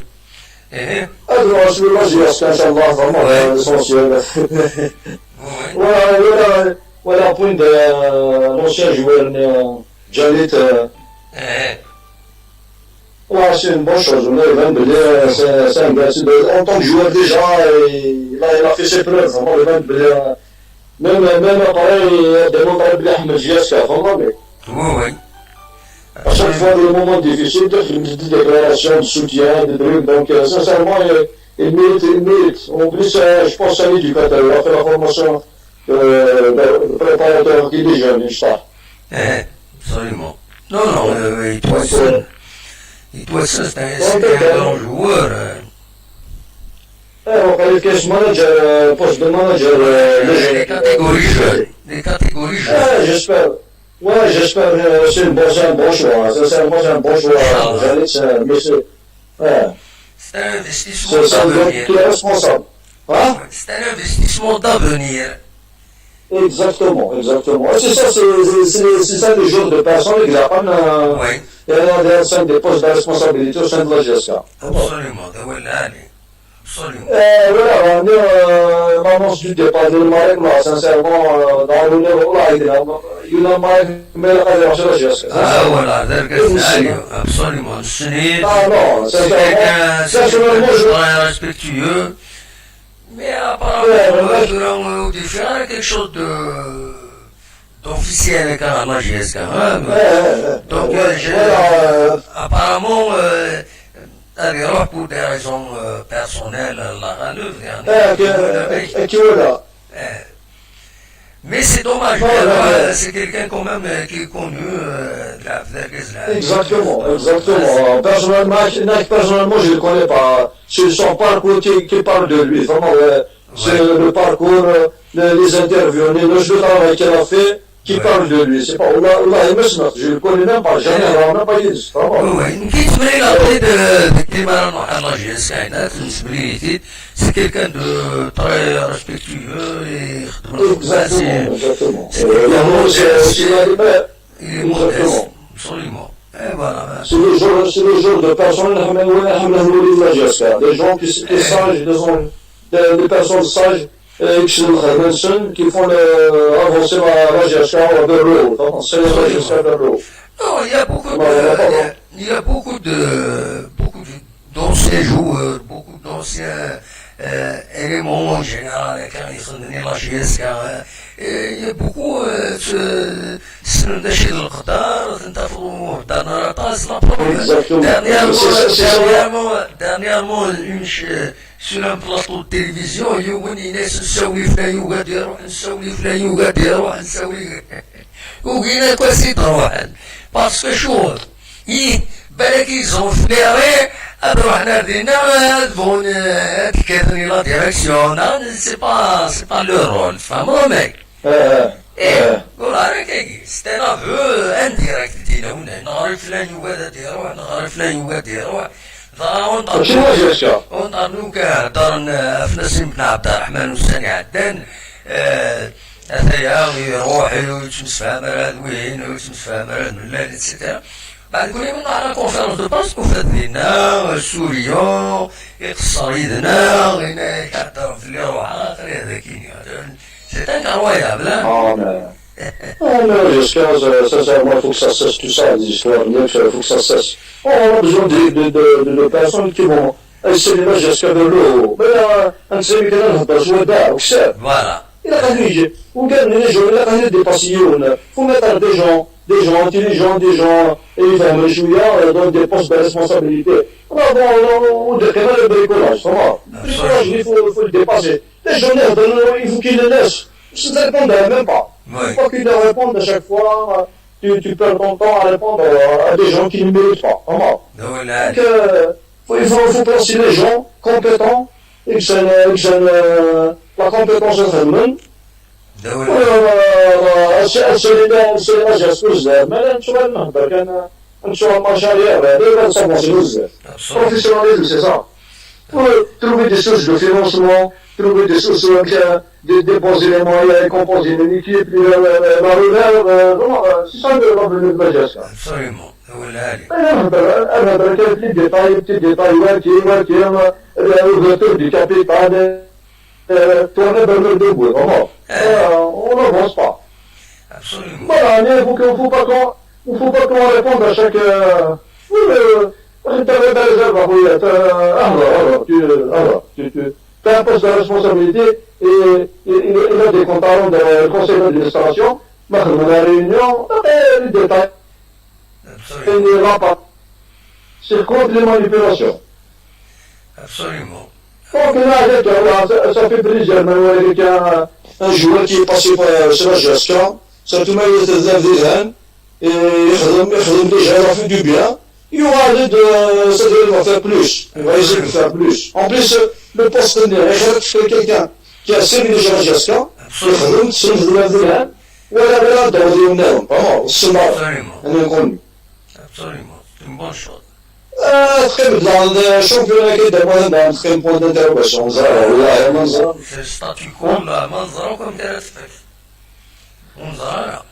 هذا رسول الله جياس ان شاء الله فريمون اسونسيال ولا بوين لونسيان جوار جاليت Ouais, c'est une bonne chose. On est même c'est un gars, en tant que joueur déjà, il a fait ses preuves. Vraiment, même pareil, démontré bien Ahmed Diaz qui a vraiment, mais oui. À chaque fois, des moments difficiles, il me dit des déclarations de soutien, des trucs. Donc, sincèrement, il mérite. En plus, je pense à l'éducateur. Il a fait la formation de préparateur qui est jeune, Inch'Allah. Absolument. Non, il doit être Et toi, ça, c'était un grand joueur. On qualifie manager, poste de manager. Les catégories jeunes. Les catégories jeunes. J'espère. Ouais, j'espère que c'est un bon choix. Sincèrement, c'est un bon choix. Mais c'est un investissement c'est un gars qui est responsable. Hein? C'est un investissement d'avenir. Exactement. Et c'est ça le genre de personnes qui apprennent des postes de responsabilité au sein de la GSK. Absolument, absolument. Voilà, on annonce du départ de Marek, sincèrement, dans le niveau, il y a Marek, mais il a la GSK. Ah voilà, absolument. Ah non, sincèrement, je suis respectueux. Mais apparemment, il faire quelque chose d'officiel avec la GSK. Donc, apparemment, pour des raisons personnelles, mais c'est dommage, c'est quelqu'un quand même qui est connu de la FDR. Exactement. Personnellement, je ne le connais pas. C'est son parcours qui parle de lui. Vraiment, c'est le parcours, les interviews, le travail qu'il a fait, qui parle de lui. C'est pas, je le connais même pas, jamais, on n'a pas dit ça. C'est quelqu'un de très respectueux et exactement. Il est modeste, absolument. Et voilà. C'est le genre de personnes des gens qui sont sages, des personnes sages, qui font avancer la GSK vers le haut. C'est la GSK vers le haut. Non, il y a beaucoup d'anciens joueurs, beaucoup d'anciens éléments en général quand ils sont venus à la GSK. Il y a beaucoup سندشي القدار تنتفضوا دارنا طاس لا بروبليم dernièrement sur un plateau de télévision يوني ناس نسوي فلان وقاعد يروح نسوي فلان وقاعد يروح نسوي وقينا كواسي تروح باسكو شو بالك يزون فليري نروح نادينا دفون تكاثني لا ديريكسيون سي با لو رول فهموا ماك قول هكاكي سيتي افو انديريكت دينا هنا نعرف فلان يقعد يروح نعرف فلان يقعد يروح ونطرنوك هضرنا في نسيم بن عبد الرحمن والساني عدان هذايا يروح ويتمس فيها مراد وين ويتمس فيها مراد من الليل اتسيتيرا بعد كل يوم على كونفيرونس دو باس وفاتنا السوريون يقصر يدنا غينا يحضر في اللي يروح اخر هذا كيني c'est incroyable, hein? Mais j'espère, sincèrement, il faut que ça cesse tout ça, les histoires, il faut que ça cesse. On a besoin de personnes qui vont essayer de jusqu'à de l'eau. Mais un série qui n'a pas besoin d'art, voilà. Il a gagné, on gagne les gens, il a gagné des passions. Il faut mettre des gens intelligents, des gens évidemment joueurs dans des postes de responsabilité. On déclare le bricolage, ça va. Le bricolage, il faut le dépasser. Les gens, il faut qu'ils le laissent. Je ne répondrai même pas. Il faut pas qu'ils leur répondent à chaque fois. Tu perds ton temps à répondre à des gens qui ne méritent pas. Donc, il faut placer les gens compétents et que la compétence est humaine. C'est la gestion mais sur la marche arrière, professionnalisme, c'est ça. Trouver des sources de financement, trouver des sources de déposer les moyens et composer une équipe, la relève, c'est ça le revenu de la gestion. Absolument. Petit détail, l'ouverture du capital, tourner vers le debout, on n'avance pas. Absolument. Voilà, mais il ne faut pas qu'on réponde à chaque... Tu as un poste de responsabilité et il a des comptes à rendre dans le conseil d'administration, dans la réunion, les détails. Il n'y va pas. C'est contre les manipulations. Absolument. Donc là, ça fait plaisir, mais un joueur qui est passé sur la gestion, ça tout le monde est et il a fait du bien. il y aura c'est-à-dire il va faire plus. Il va essayer de faire plus. En plus, le poste de quelqu'un qui a servi déjà Jaska, يخدم تصرف البلاد ولا بلا دور ديالهم الصناعة أنا نقول Absolument, c'est une bonne chose. تقيم dans الشامبيون كيدير مهم تقيم بوان دانترباسيون زهرة والله ما نزهر C'est le statu quo, là, منظرة comme دارت فيك. منظرة.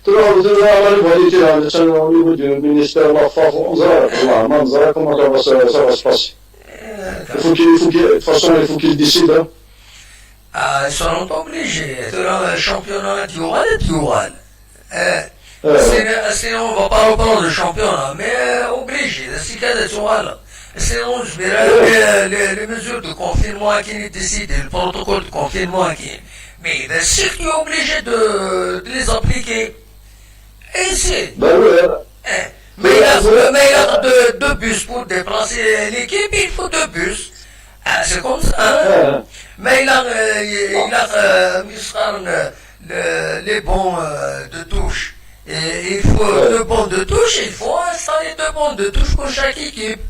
تروح على الكواليتي عند le ministère de la France نزهر والله ما نزهر كما ça va se passer. De toute façon, il faut qu'il décide. Ils seront obligés. Le championnat du Rwanda est du Rwanda. Sinon, on ne va pas reprendre le championnat, mais obligé. C'est le cas de Rwanda. Sinon, je verrai les mesures de confinement qui sont décidées, le protocole de confinement qui. Mais il est sûr qu'il est obligé de les appliquer. Et c'est. Ben oui. Mais il a deux bus pour déplacer l'équipe, il faut deux bus. C'est comme ça. Hein? Mais il a les bons de touche. Et il faut deux bons de touche, il faut installer deux bons de touche pour chaque équipe.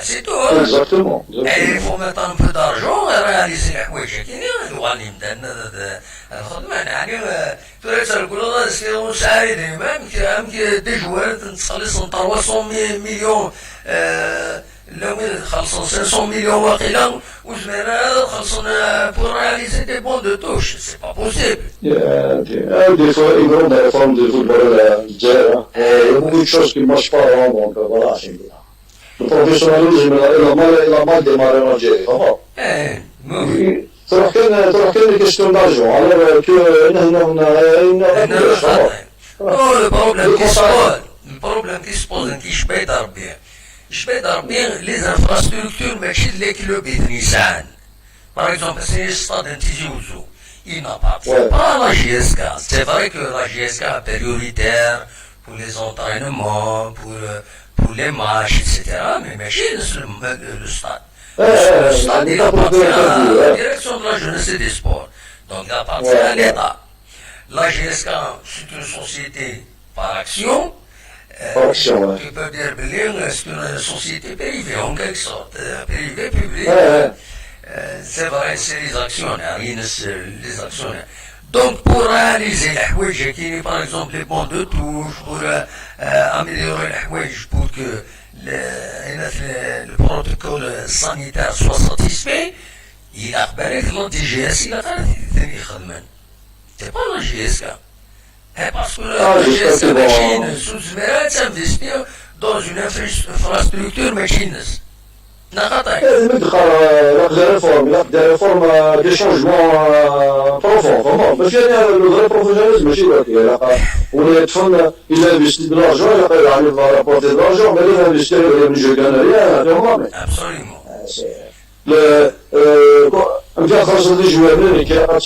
C'est tout. Hein? Exactement. Et il faut mettre un peu d'argent et réaliser les حوايج كاينين الوالين تاعنا الخدمه يعني تقول سيرون ساعي ديما دي جوار تخلص 300 مليون لو خلصوا 500 مليون واقيلا وزمينا خلصنا pour réaliser des bons de touche c'est pas possible. Des fois, une grande réforme de football il y a beaucoup de choses qui ne marchent pas donc voilà, c'est bien. Le professionnalisme, il a mal démarré en Algérie, vraiment. تروح كاين كيستيون دارجون alors que le problème qui se pose كيش بيدار بيه les infrastructures ماشي les clubs يدنيسان par exemple c'est le stade de Tizi Ouzou il n'appartient pas à la JSK c'est vrai que la JSK est prioritaire pour les entraînements pour les matchs etc mais ماشي le stade. Le stade, il appartient à la direction de la jeunesse et des sports. Donc, il appartient à l'État. La GSK, c'est une société par action. Tu peux dire, c'est une société privée, en quelque sorte. Privée, publique. C'est vrai, c'est les actionnaires. Les actionnaires. Donc, pour réaliser les houages, par exemple, les bons de touche, pour améliorer les houages, pour que le protocole sanitaire soit satisfait, il a repéré que la DGS, il a c'est pas la GSK. Parce que la GSK machine sous-mérite s'investir dans une infrastructure machine. des réformes, des changements profonds, vraiment. Mais le vrai professionnalisme, il investit de l'argent, il arrive à rapporter de l'argent, mais il investit, je ne gagne rien, vraiment. Absolument. Un bien français des joueurs, qui a la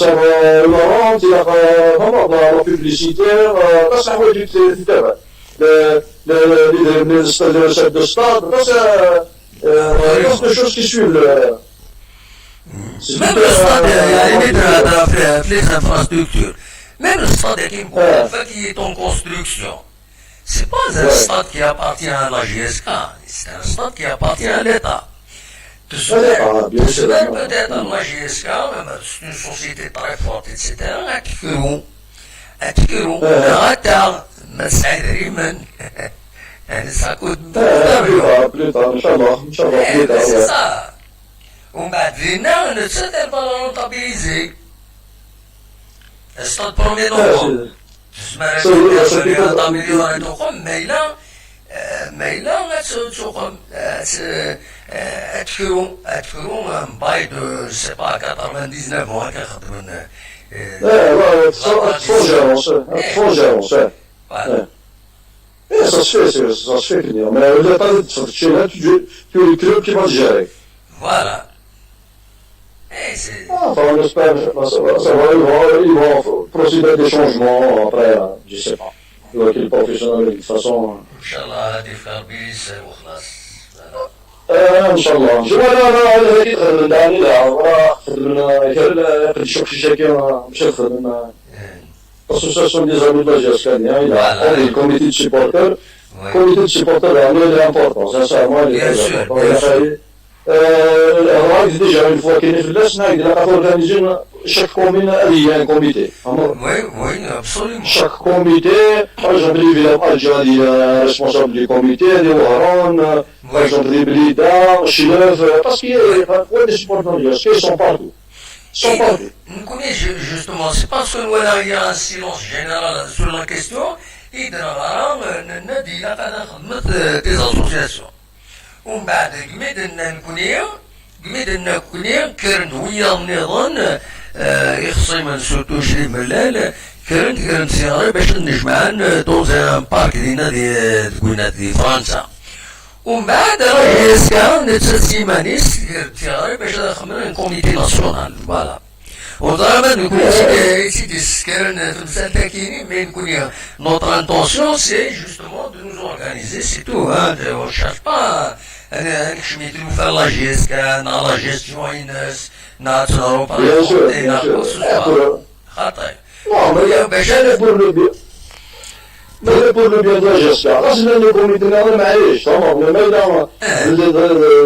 rente, il a vraiment la publicité, ça va du terrain. Le chef de stade, des choses qui suivent même le stade, il y a les infrastructures. Même le stade qui est en construction. C'est pas un stade qui appartient à la GSK, c'est un stade qui appartient à l'État. Tu te souviens peut-être à la GSK, c'est une société très forte, etc. أتكروا غاتا مسعري من يعني ساكوت ان شاء الله c'est ça. ومن بعد فينا نتسد البالون طابيليزي stade 1er novembre تسمى طابيليون تقوم ميلا تقوم أتكروا باي دو سي با 99 هكا خدمنا Frangérance, Voilà. Ça se fait finir. Mais il n'y a pas de chez là, tu es le club qui va le gérer. Voilà. Et c'est... Enfin, on espère, ça va, ils vont procéder à des changements après, je sais pas. Il va qu'il est professionnel de toute façon. Inch'Allah, هذه في خربيس وخلاص. ان شاء الله. شوف انا هذيك خدمت على لا خدمنا قد شوف شي شكل مشى خدمنا. L'association des amis de la GSK, il a le comité de supporters, Oui. Comité de supporters, il est important, sincèrement, il est Bien très sûr, important. bien sûr. Déjà, une fois qu'il est là, il a organisé chaque commune, il y a un comité. Oui, oui, absolument. Chaque comité, par exemple, les villages algériens, il y a un responsable du comité, des Ouaran, par exemple, les Blida, Chilev, parce qu'il y a des supporters algériens, ils sont partout. Ils sont partout. Nous connaissons justement, c'est parce que nous il y a un silence général sur la question, et de la nous dit la des associations. ومن بعد قميدنا نكونيا كرن ويا نظن يخصي من سوتو شري ملال كرن سيارة باش نجمعان دوز ان بارك دينا دي فرنسا ومن بعد راه يسكا نتسيمانيس سيارة باش نخمم كوميتي ناسيونال فوالا وضربا نكون سيدي سكرن في المسالة كيني mais notre intention c'est justement de nous organiser c'est tout hein on cherche pas نكشميت faire la GSK la gestion INES ناتنارو par exemple خاطر Mais pour le bien de la gestion, là c'est le comité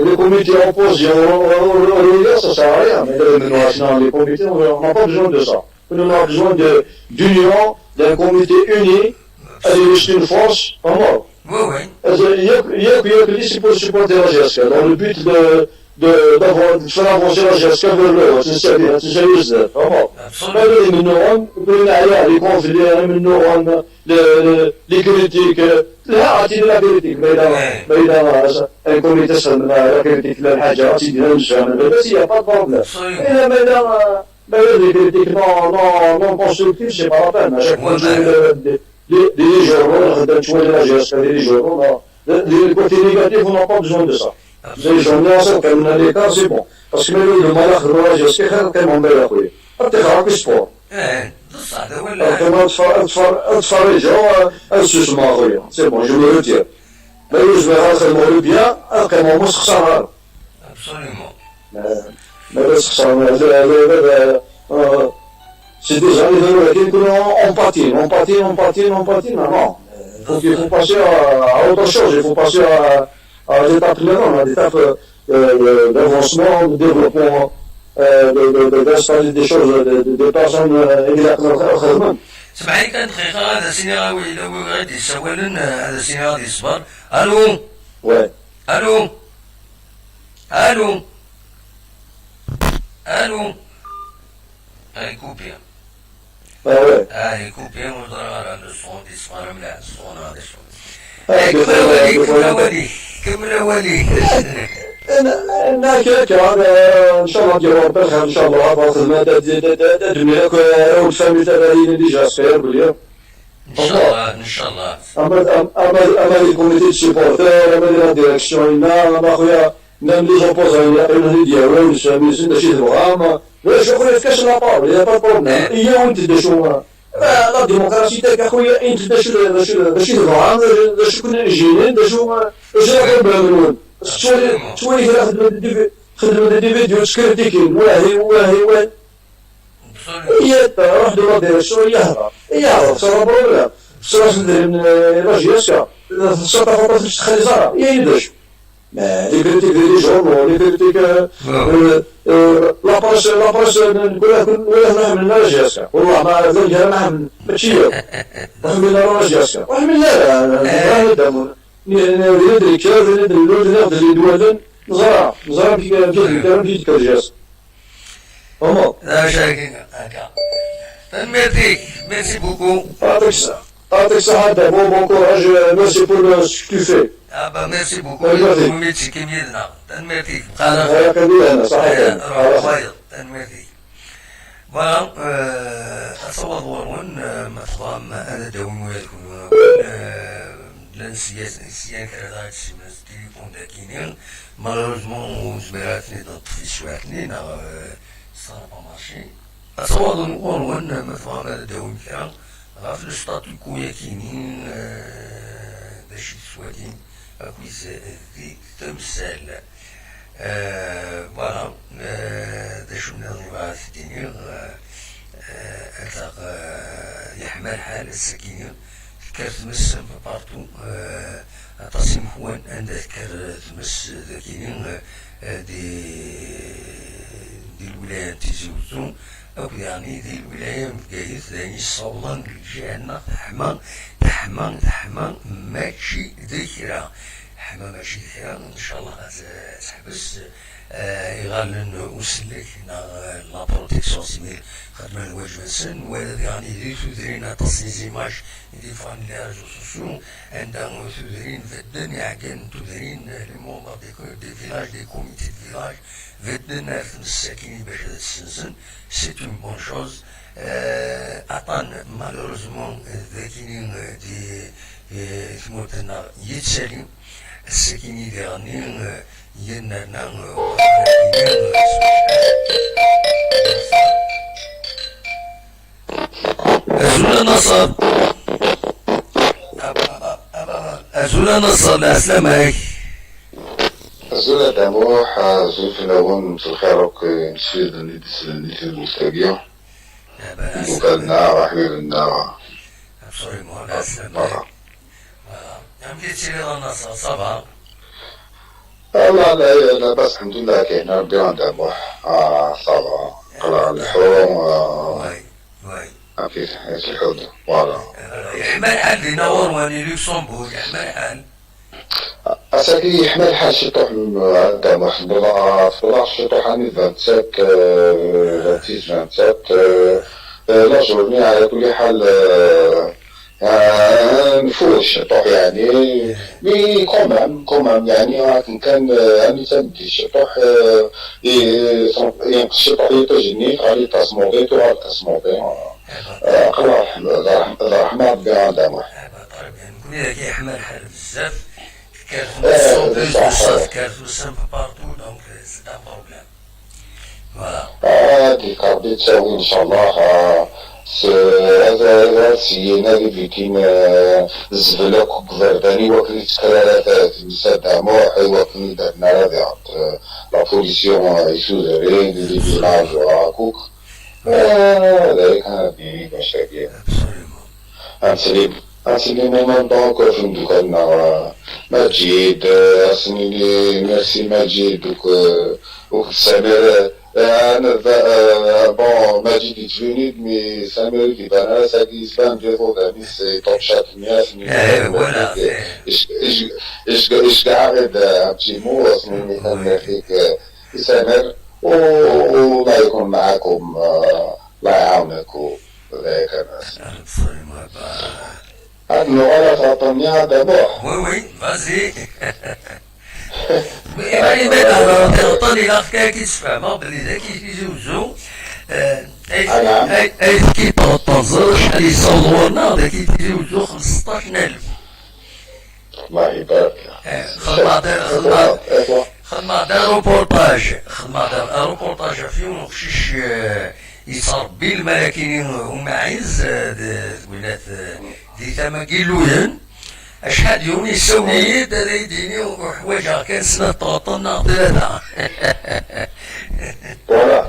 les comités en pause, ça sert à rien, mais les comités, on n'a pas besoin de ça. On a besoin d'union, d'un comité uni, avec une force, en mort. Oui, oui. Il y a que l'ici pour supporter la GSK, dans le but de faire avancer la GSK vers le haut, c'est sérieux, vraiment. Les conflits, les critiques, la critique, mais un comité la critique, la haja, il n'y a pas de problème. Mais les critiques non constructives, c'est pas la peine. À chaque fois, des journaux, la GSK, des journaux, les côtés négatifs, on n'a pas besoin de ça. Les journaux, comme on a des cas, c'est bon. Parce que même le malheur de la GSK, c'est tellement belle à courir. Peut-être que sport. اتفرجوا السوسمة خويا سي بون جو مي روتير ما يجبر نخدمو بيان نقيمو خسارة ما بس خسارة سي ديجا ولكن نكونو اون باتين non il faut passer à autre chose il faut passer à l'étape d'avancement de développement d'installer des choses, des personnes exactement. سمعني كان دقيقة هذا سيني غاوي لو غادي يسولن هذا سيني غادي يصبر الو وي الو الو الو هاي كوبيا وي هاي كوبيا وضرب على الصوت يصبر مليح الصوت هذا شو كمل ولي ان شاء الله نديرو ربي الخير ان شاء الله الخدمه تدميك والفامي تاعي ديجا صغير بلي ان شاء الله اما لي كوميتي سيبورتور اما لا ديريكسيون اما خويا même les opposants ils ديالو ماشي تبغى واش خويا كاش لا بار يا با بروبليم هي وانت دشو لا ديمقراطيه تاعك اخويا انت دشو تبغى دشو كنا جينين دشو لا بروبليم شوي خدمة دي فيديو سكرتيكين واهي هي روح دور ديريكسيون يهرب صار بروبليم صار لا جيسكا صار فقط تخلي زهرة هي يدش لي كريتيك دي جورنو لي كريتيك لاباس نقول نعمل لا جيسكا والله ما ذلك نعمل ماشي نعمل لا جيسكا نعمل لا ندري كيف ندري لود ناخذ اللي دوالن نزرع في كرجاس هما لا شاكين هكا merci beaucoup Patrick Sahada bon courage merci pour ce que tu fais ah bah merci beaucoup ميتي كيميدنا تنمرتي هيا كبير صحيح خير تنمرتي voilà أتصور مثلا أنا دوم وياكم l'ancienne كانت سيمستي كونداكينين malheureusement زميلاتني ضد ça n'a pas marché أتصور نقول مثلا أنا دوم كان غاف الستاتو كويا كينين باش يسوالين كويس ذيك تمثال فوالا دا شو نضرب في الدنيا أتاق يحمل حال السكينة كرتمس بارتو تصيم خوان عندك كرتمس ذاكيين دي الولايات تيزوزون أو يعني دي الولاية مكايث يعني الصولان الجهنة تحمان ماشي ذكرى حما ماشي ذكرى إن شاء الله تحبس يغالن وسلك لا بروتيكسيون سيفيل خدمة الواجب سن ولا يعني دي تدرين تصنيزي ماش دي فان لي ريزو سوسيو عندهم تدرين في الدنيا كان تدرين لي مومبر دي فيلاج دي كوميتي دي فيلاج في الدنيا الساكنين باش هذا السنسن سي اون بون شوز عطان مالوروزمون ذاكينين دي ثموتنا يتسالي الساكنين دي غنين يننا أزول نصر السلام عليك أزول دموح أزول في الأول في الخيرك نسير نتسلني المستقيم وكالنا وحبيبنا بصري مولا السلام عليك يمكن تشيري النصر صباح لا لا بس الحمد لله كاين ربي عنده موح صافا قرا الحوم واي كيف الحوم فوالا يحمل حال في نور واني لوكسمبورغ يحمل حال أساكي يحمل حال شطوح عنده موح فضل شطوح عني 27 27 لا جورني على كل حال نفوش الشطوح يعني مي كومام يعني كان عندي تنبدي الشطوح ينقص الشطوح يتجني غادي تصمودي وغادي تصمودي قرا الرحمة ربي عندها موح نقول لك يحمل حال بزاف كارت بزاف كارت وسام بارتو دونك سي ان بروبليم فوالا ديك ربي تساوي ان شاء الله هذا سينا اللي فيكين الزبلة كبرداني وكلي تكرارات تمساد موح وكلي درنا هذه لا بوليسيون يسوزرين اللي فيلاج وهاكوك هذا كان بيني مشاكل أنسلي مومون دونك في مدوكالنا مجيد أسني ميرسي مجيد وك سامر أنا بون ماجي ديتفينيد مي سامر كي بان ساكي سبان ديفو دامي سي توب شات مياس فوالا إش قاعد أبتي مو أصني كان فيك سامر والله يكون معاكم الله يعاونكم ذاك الناس هاد اللغة تعطيني هذا بوح وي فازي يعني بين تعطيني لاخ كي تفهم بلي ذاك يجوزو اي كي تنظر شحال يصورنا ذاك يجوزو 15000 الله يبارك خدمة دار روبورتاج فيهم وخشيش يصربي الملاكين ومعز ولات دي تما كيلوين اشحال يوم يسوي هذا يديني وحوايج كان سنة 3 فوالا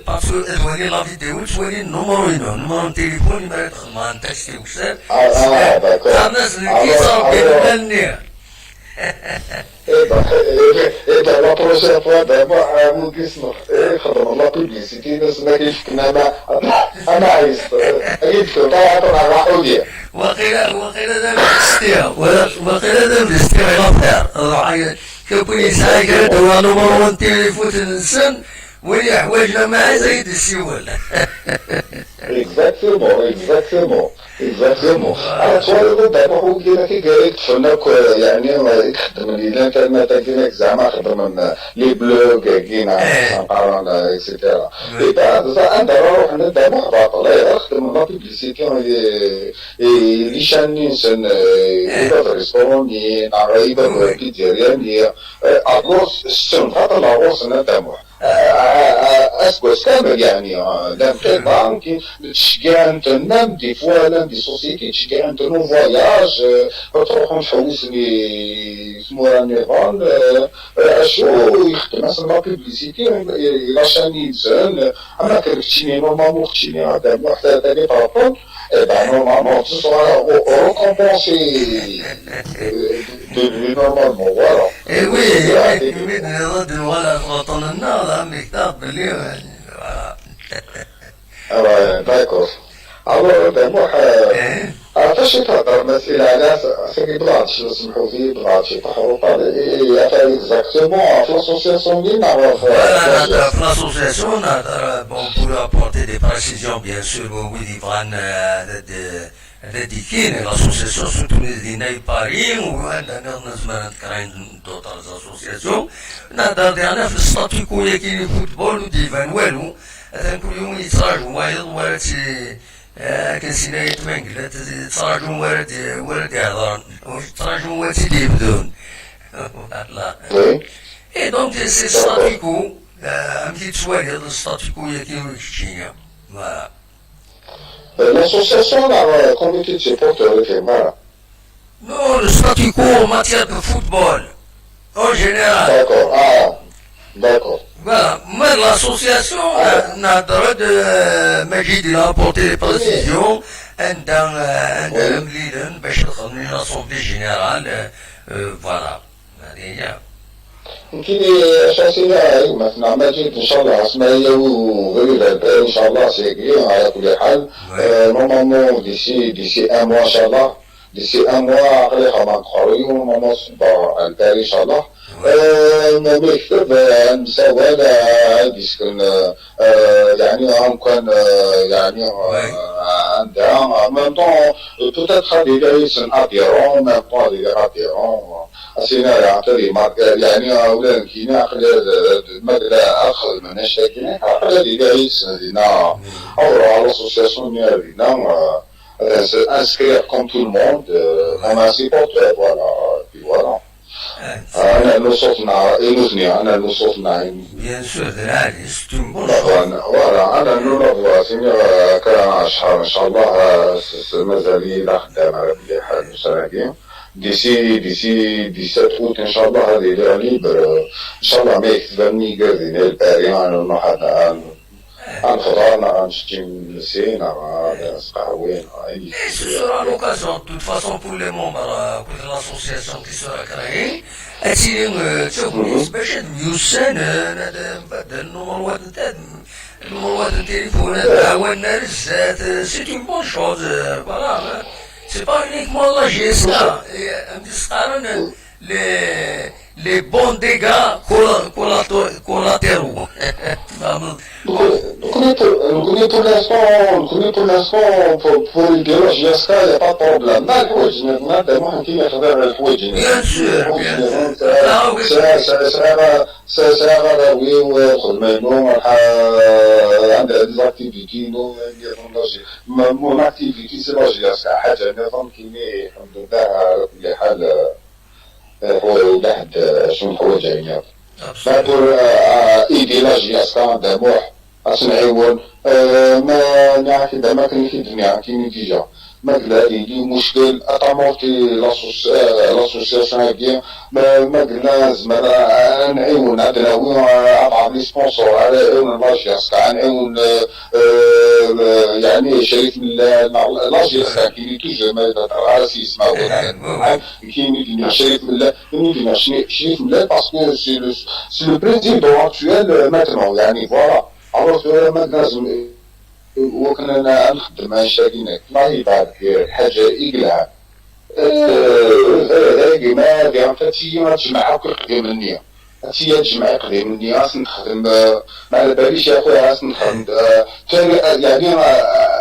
باسكو تولي لا فيديو تولي النمرو تليفوني ما يدخل ما انتش تيوصل الناس اللي كيصربي المنير لا بروشين فوا دابا مو كيسمح خدم لا بوبليسيتي الناس ما كيفكنا انا عايز اجيب طاعه على حوديه وقيل دام الاستياء غفير كبني سايكر دوا نمرو تليفون الانسان ولي حوايجنا مع زايد السيول اكزاكتومون انا تولد دابا هو كيما كيقالك تفنك يعني يخدم لينا كان كيما زعما خدم لي بلوك كاين سانقارون اكسيتيرا اذا انا نروح دابا حباط لا يخدم لا بوبليسيتي لي شانين سن يبقى ريستوروني نعرف بيتزيريا ادروس السن هذا لاروس انا دابا اسكوس كامل يعني لام قطع تشجع انت نام دي فوا لام دي سوسيتي تشجع انت نو فواياج تروحوا تحوس لي اسمه نيفال شو يخدم اصلا لا بيبليسيتي لا شان ينزل اما كتشيني نورمالمون كتشيني هذا محتاج تاني بارابور normalement ce sera récompensé normalement voilà. Et oui, voilà, quand on en a là, mais t'as appelé, voilà. Ah ouais, d'accord. Alors, ben moi, عرفت شي تهضر مثلا على سيدي بغات شي سمحوا فيه بغات شي تحرق على اكزاكتومون في لاسوسياسيون ديالنا نعرف في لاسوسياسيون bon pour apporter des précisions bien sûr oui هذا كاين لاسوسياسيون سورتو دينا باري وعندنا نسمع كاين دوطر لاسوسياسيون نهضر انا في الستاتيكو كاين الفوتبول وديفان والو كل يوم يتراجعوا ولا كنسينا يتمنقل تراجعوا ورد يهضر تراجعوا ورد يبدون اي دونك سي ستاتيكو عملي تسوالي هذا الستاتيكو كاين كشينا فوالا. L'association a comité de supporters fait mal. Non, le statu quo en matière de football, en général. D'accord, d'accord. Voilà, mais l'association n'a droit de Majid, il a apporté des précisions dans l'Assemblée générale, voilà. يمكن اساسيه مثلا ماجد ان شاء الله اسماء وغير ان شاء الله سيكلي على كل حال نورمالمون ديسي ان موا ان شاء الله ديسي ان موا عقلي خما نقريو نورمالمون صبا الباري ان شاء الله ما يكتب مساواه يسكن يعني كان يعني عندها en même temps peut-être des gars sont adhérents même pas des adhérents أسينا يعطي يعني أولا كينا أخذ مدلا أخذ من الشاكين أخذ لديس لنا أو على l'association لنا inscrire comme tout le monde comme un supporter voilà puis voilà أنا نوصلنا إلوزني أنا نوصلنا bien sûr c'est une bonne voilà أنا نوصل سينا كان شهر إن شاء الله مازالي لا خدام على كل حال سنتين d'ici 17 août ان شاء الله هذه ليها ليبر ان شاء الله ما يكتبني قردين الباري انا الفطار نشتي نسينا قهوين ce sera l'occasion de toute façon pour les membres de l'association qui sera créée تشوفوا باش يوسان هذا النمر واحد التليفون عاوننا للزات سي اون بون شوز فوالا. C'est pas uniquement la GSA, les bons dégâts collatéraux. Pour l'instant, pour la GSA, il n'y a pas de problème. Bien sûr, bien mon activité c'est la GSA حاجة نظام كيني الحمد لله على كل حال هو واحد شنو حوايج يعني بور ايدي لا GSA عندها موح أصنعيون ما نعرف إذا ما كان يخدمني كيني ديجا ما قلنا لي مشكل أطامورتي لاسوسياسيون هاكي ما قلنا زعما نعيون عندنا وين أضعف لي سبونسور على عيون لا GSA نعيون يعني شريف من لا GSA كيني توجو ما راسي يسمعوا كيني شريف من كيني شريف من باسكو سي لو بريزيدون اكتويل ماتنون يعني فوالا alors que maintenant وكنا نخدم مع الشركات ما يبعد حاجه يقلها كيما ديال تاتي ما تجمع كل قديم مني تاتي تجمع قديم مني اصلا نخدم ما على باليش يا خويا اصلا نخدم يعني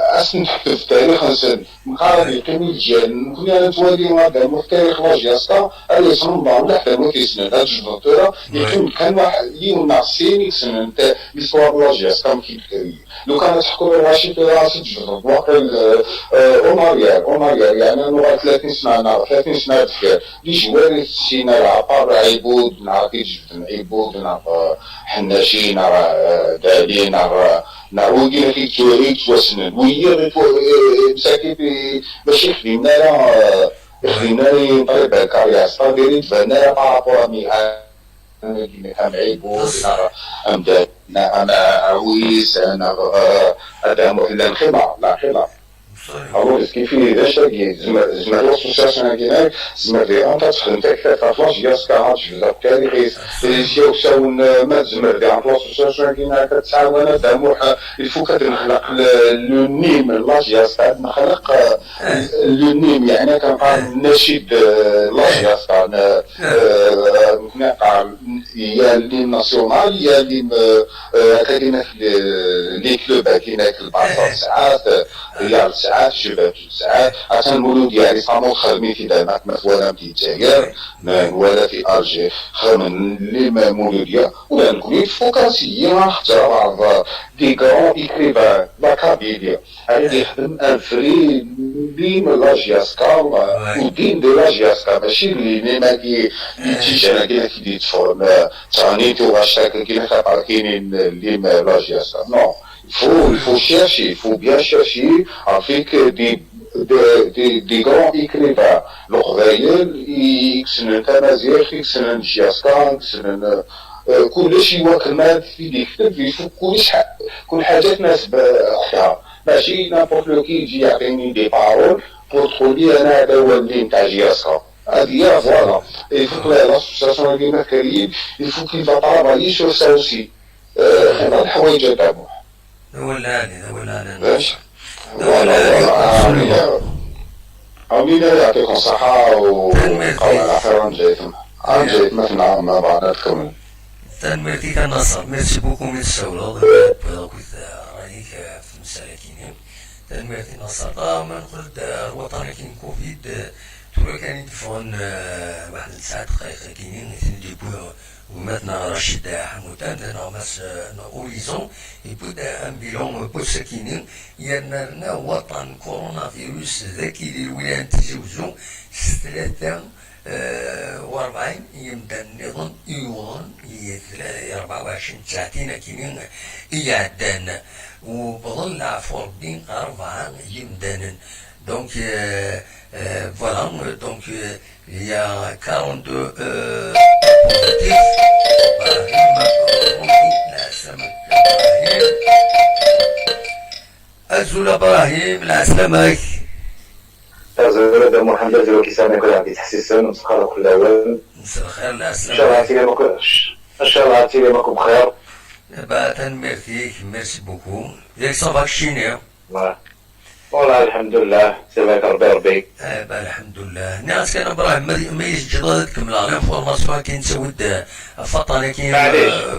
أصلا نحكي في التاريخ نقارن القيمة ديال كنا نتوالي نهضروا في التاريخ لاجياسكا اللي صنبا ولا حتى ما كيسند هاد الجدرة يكون كان واحد اللي ناقصين يسند ليستوار لاجياسكا مكيتكري لو كانت تحكوا رشيد راسي جدرة واقع أوناريال يعني أنا 30 سنة نعرف 30 سنة تفكر لي جواري سينا العقار عيبود نعرف كيجبد عيبود نعرف حناشي نعرف دالي نعوجي في كوريك وسنن وهي مساكي ماشي خدمنا لي طريقة كاريا ستاديري تبنى بارابور ميها كم عيبود أمداد أنا عويس أنا أدام إلا الخدمة لا خدمة Alors, ce qui fait déjà que l'association هناك زمر أنت تخدم تكثر فلاش جاس كارات في التاريخ سيو سون ما زمر دي l'association هناك تساعدنا دموح الفكرة نخلق لونيم لاش جاس نخلق لونيم يعني كنقال نشيد لاش جاس نقال يا لي ناسيونال يا لي كاينه لي كلوب كاينه البارسا ساعات ريال ساعات شباب ساعات عشان المولود يعني صامون خدمي في دماغ مثلا في الجزائر ولا في ألجير خدم لي مولوديا ولا نكون فوكاسيين حتى بعض دي كرون إكريفان باكابيليا اللي يخدم ان فري ديم لاجياسكا ودين دو لاجياسكا ماشي اللي ما تيجي انا كي كي تفورم تاني تو غاشاك كي خاطر كاينين اللي لاجياسكا نو il faut chercher, il faut bien chercher avec des grands écrivains. L'Orwell, يكسنن تمازيغ، يكسنن جياسكا، يكسنن كل شيء وكمان في يكتب يشوف كل حاجة تناسب أختها. ماشي نابورت لو كي يجي يعطيني دي بارول بور تقولي أنا هذا هو اللي نتاع جياسكا. هذه فوالا. Il faut que l'association اللي كريم il faut qu'il va travailler sur ça aussi. هذا الحوايج هذا. ولا أمين يعطيكم الصحة وقال خيرا جايتم مثلا مع بعضكم تنمرتي كنصر ميرسي بوكو من السولة رانيك في مسالكين تنمرتي نصر ما نقول الوطن كاين كوفيد تقول كان يدفعون واحد 9 دقائق كاينين نجيبوه ومثلا رشيد حمودان نعمس نقوليزون يبود ان بيلون بوسكينين يرنا وطن كورونا فيروس ذكي للولايات تزوزو 43 يبدا النظام يوغن 24 ساعتين كينين يعدان وبظل عفور بين 4 يمدان donc voilà donc il y a 42 positifs أزول إبراهيم العسلامك أزول دم محمد زلو كيسانك ولا عندي تحسيسن ومسخرة كل أول مساء الخير العسلامك إن شاء الله عرفتي لي ماكم بخير با تنمرتيك ميرسي بوكو ياك صافاك شيني والله الحمد لله سباك ربي با الحمد لله ناس كان ابراهيم ما يجدد كمل لانفورماسيون كاين تسود فطانه كاين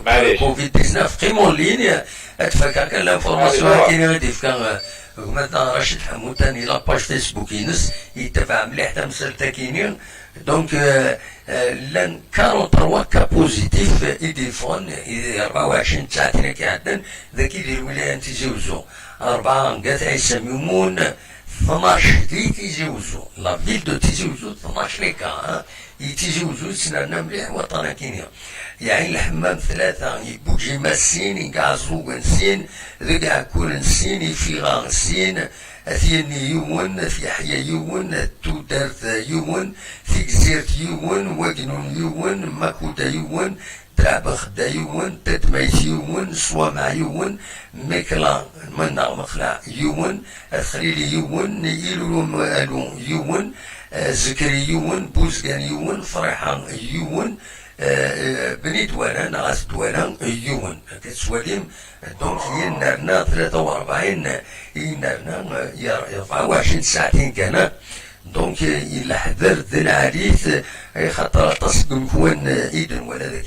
معليش كوفيد 19 قيمون لين اتفكر كان لانفورماسيون كاين غادي كان مثلا رشيد حمود ثاني لاباج فيسبوك ينس يتبع مليح تمثال كاينين دونك لان 43 كا بوزيتيف يديفون 24 ساعتين كيعدن ذاك يدير الولايات تيزوزو 4 قات عيسى ميمون 12 لي تيزوزو لا فيل دو تيزوزو 12 لي كا يتيزوزو سنانا مليح وطنا كينيا يعني الحمام 3 يبوجي ماسين يقعزو نسين ذكا كل نسين يفيغا نسين أثيني يون في حيا يون تودرت يون في جزيرة يون وقنون يون ماكودا يون ترابخ دا يون تتميت يون صوامع يون مكلا منا مخلع يون الخليلي يون إيلو مالو يون زكري يون بوزقان يون فرحان يون بني دوانا نغاس دوانا يون كتسواليم دونك ينرنا 43 ينرنا 24 ساعتين كان دونك إلا حذر ذي العريث خاطر تصدم كون إيدن ولا ذاك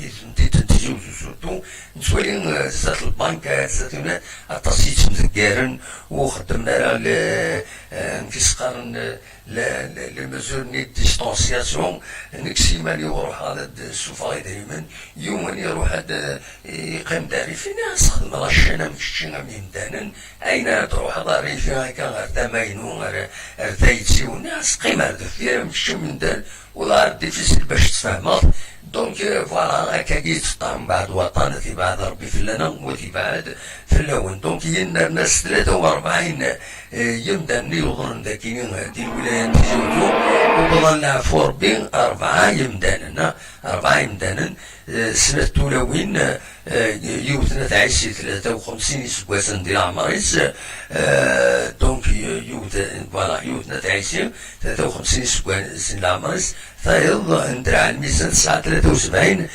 تيجي سورتو نسولي زات البنكات زات التصيت مذكارن وخدمنا في سقارن les mesures de distanciation نكسيما يروح هذا السفاي دائما يوم يروح هذا يقيم داري في ناس خدم رشنا مشينا من دانا أين تروح داري فيها كان غير دماينو غير ارتايتي وناس قيمة فيها مشي من دان ولا ديفيسيل باش تفهمات دونك فوالا هكا يتطعم بعد وطن تبعد ربي في لنا وتبعد في اللون دونك ينا الناس 43 يمدن يوضرن داكين دي الولايات تزوجو وبظلنا فور بين 4 يمداننا 4 يمدانا سنة تولوين يوثنا تعيشي 53 سكواسن ديال عمريس دونك يوثنا تعيشي 53 سكواسن ديال عمريس فايض ندرع الميزان 73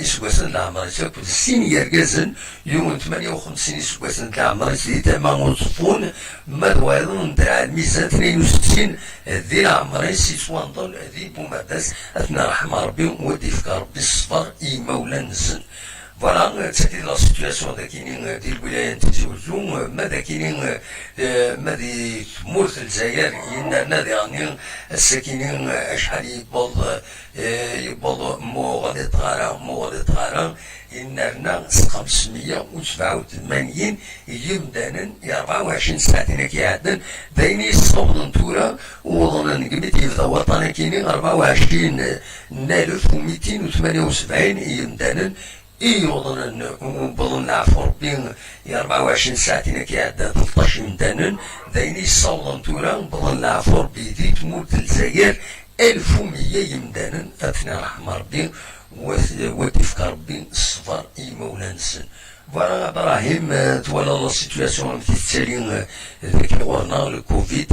سكواسن ديال عمريس كنت السينيار كازن يوم 58 سكواسن ديال عمريس اللي تما وصفون مدوائض ندرع الميزان 62 ديال عمريس يسوان ضل ذي بوماداس أثناء رحمة ربي ودي فكر ربي الصفر إيمولا نزل فوالا تاتي لا سيتواسيون داكينين ديال الولايات تزوجو ما داكينين ما دي مورث الجزائر ينا ديالني الساكنين شحال يبوض مو غادي تغارا إننا 587 يمدانا 24 ساعة كيعدن دايني يصوضن تورا وظنن قمت يفضى وطنا كيني 24278 يمدانا يوضن بظن عفو ربي 24 ساعة كيعدن 13 يمدانا دايني يصوضن تورا بظن عفو ربي دي تموت الجزائر 1100 يمدانا أثناء رحمة ربي وتفكر ربي الصفر إيمولا نسن فوالا إبراهيم تولى لا سيتواسيون في التالي ذاك الغورنا الكوفيد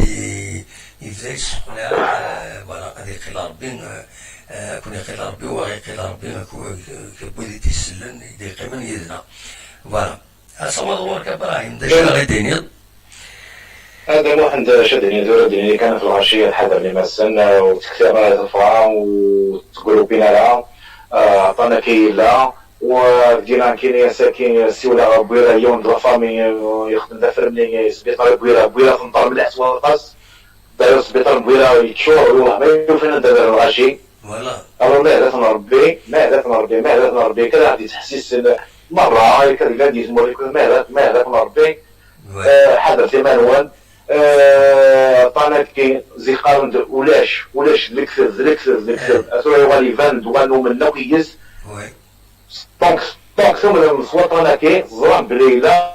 يبدا يسقنا فوالا هذيك خلال ربي كنا خلال ربي وغير خلال ربي كبودي تيسلن يديق من يدنا فوالا أصوات دورك إبراهيم دا شنو غيديني هذا واحد شدني دور ديني كان في الغرشية الحذر لما السن وتكثير من الفرع وتقولوا بينا لها عطانا كيلا ودينا كاين ساكن سيولا بويرا يوم د لافامي يخدم دافر مني سبيطار بويرا في نطار من الحسوان القاس داير سبيطار بويرا يتشور وما فين دابا الغاشي فوالا الو ما عرفنا ربي كذا غادي تحسيس مرة هاي كذا غادي يسمو لك ما عرفنا ربي حضر في مانوان طانك زي قارن ولاش الكثر أسرع يغالي فان دوانو من نوكيز طونك ثم المصوات طانك زران بليلة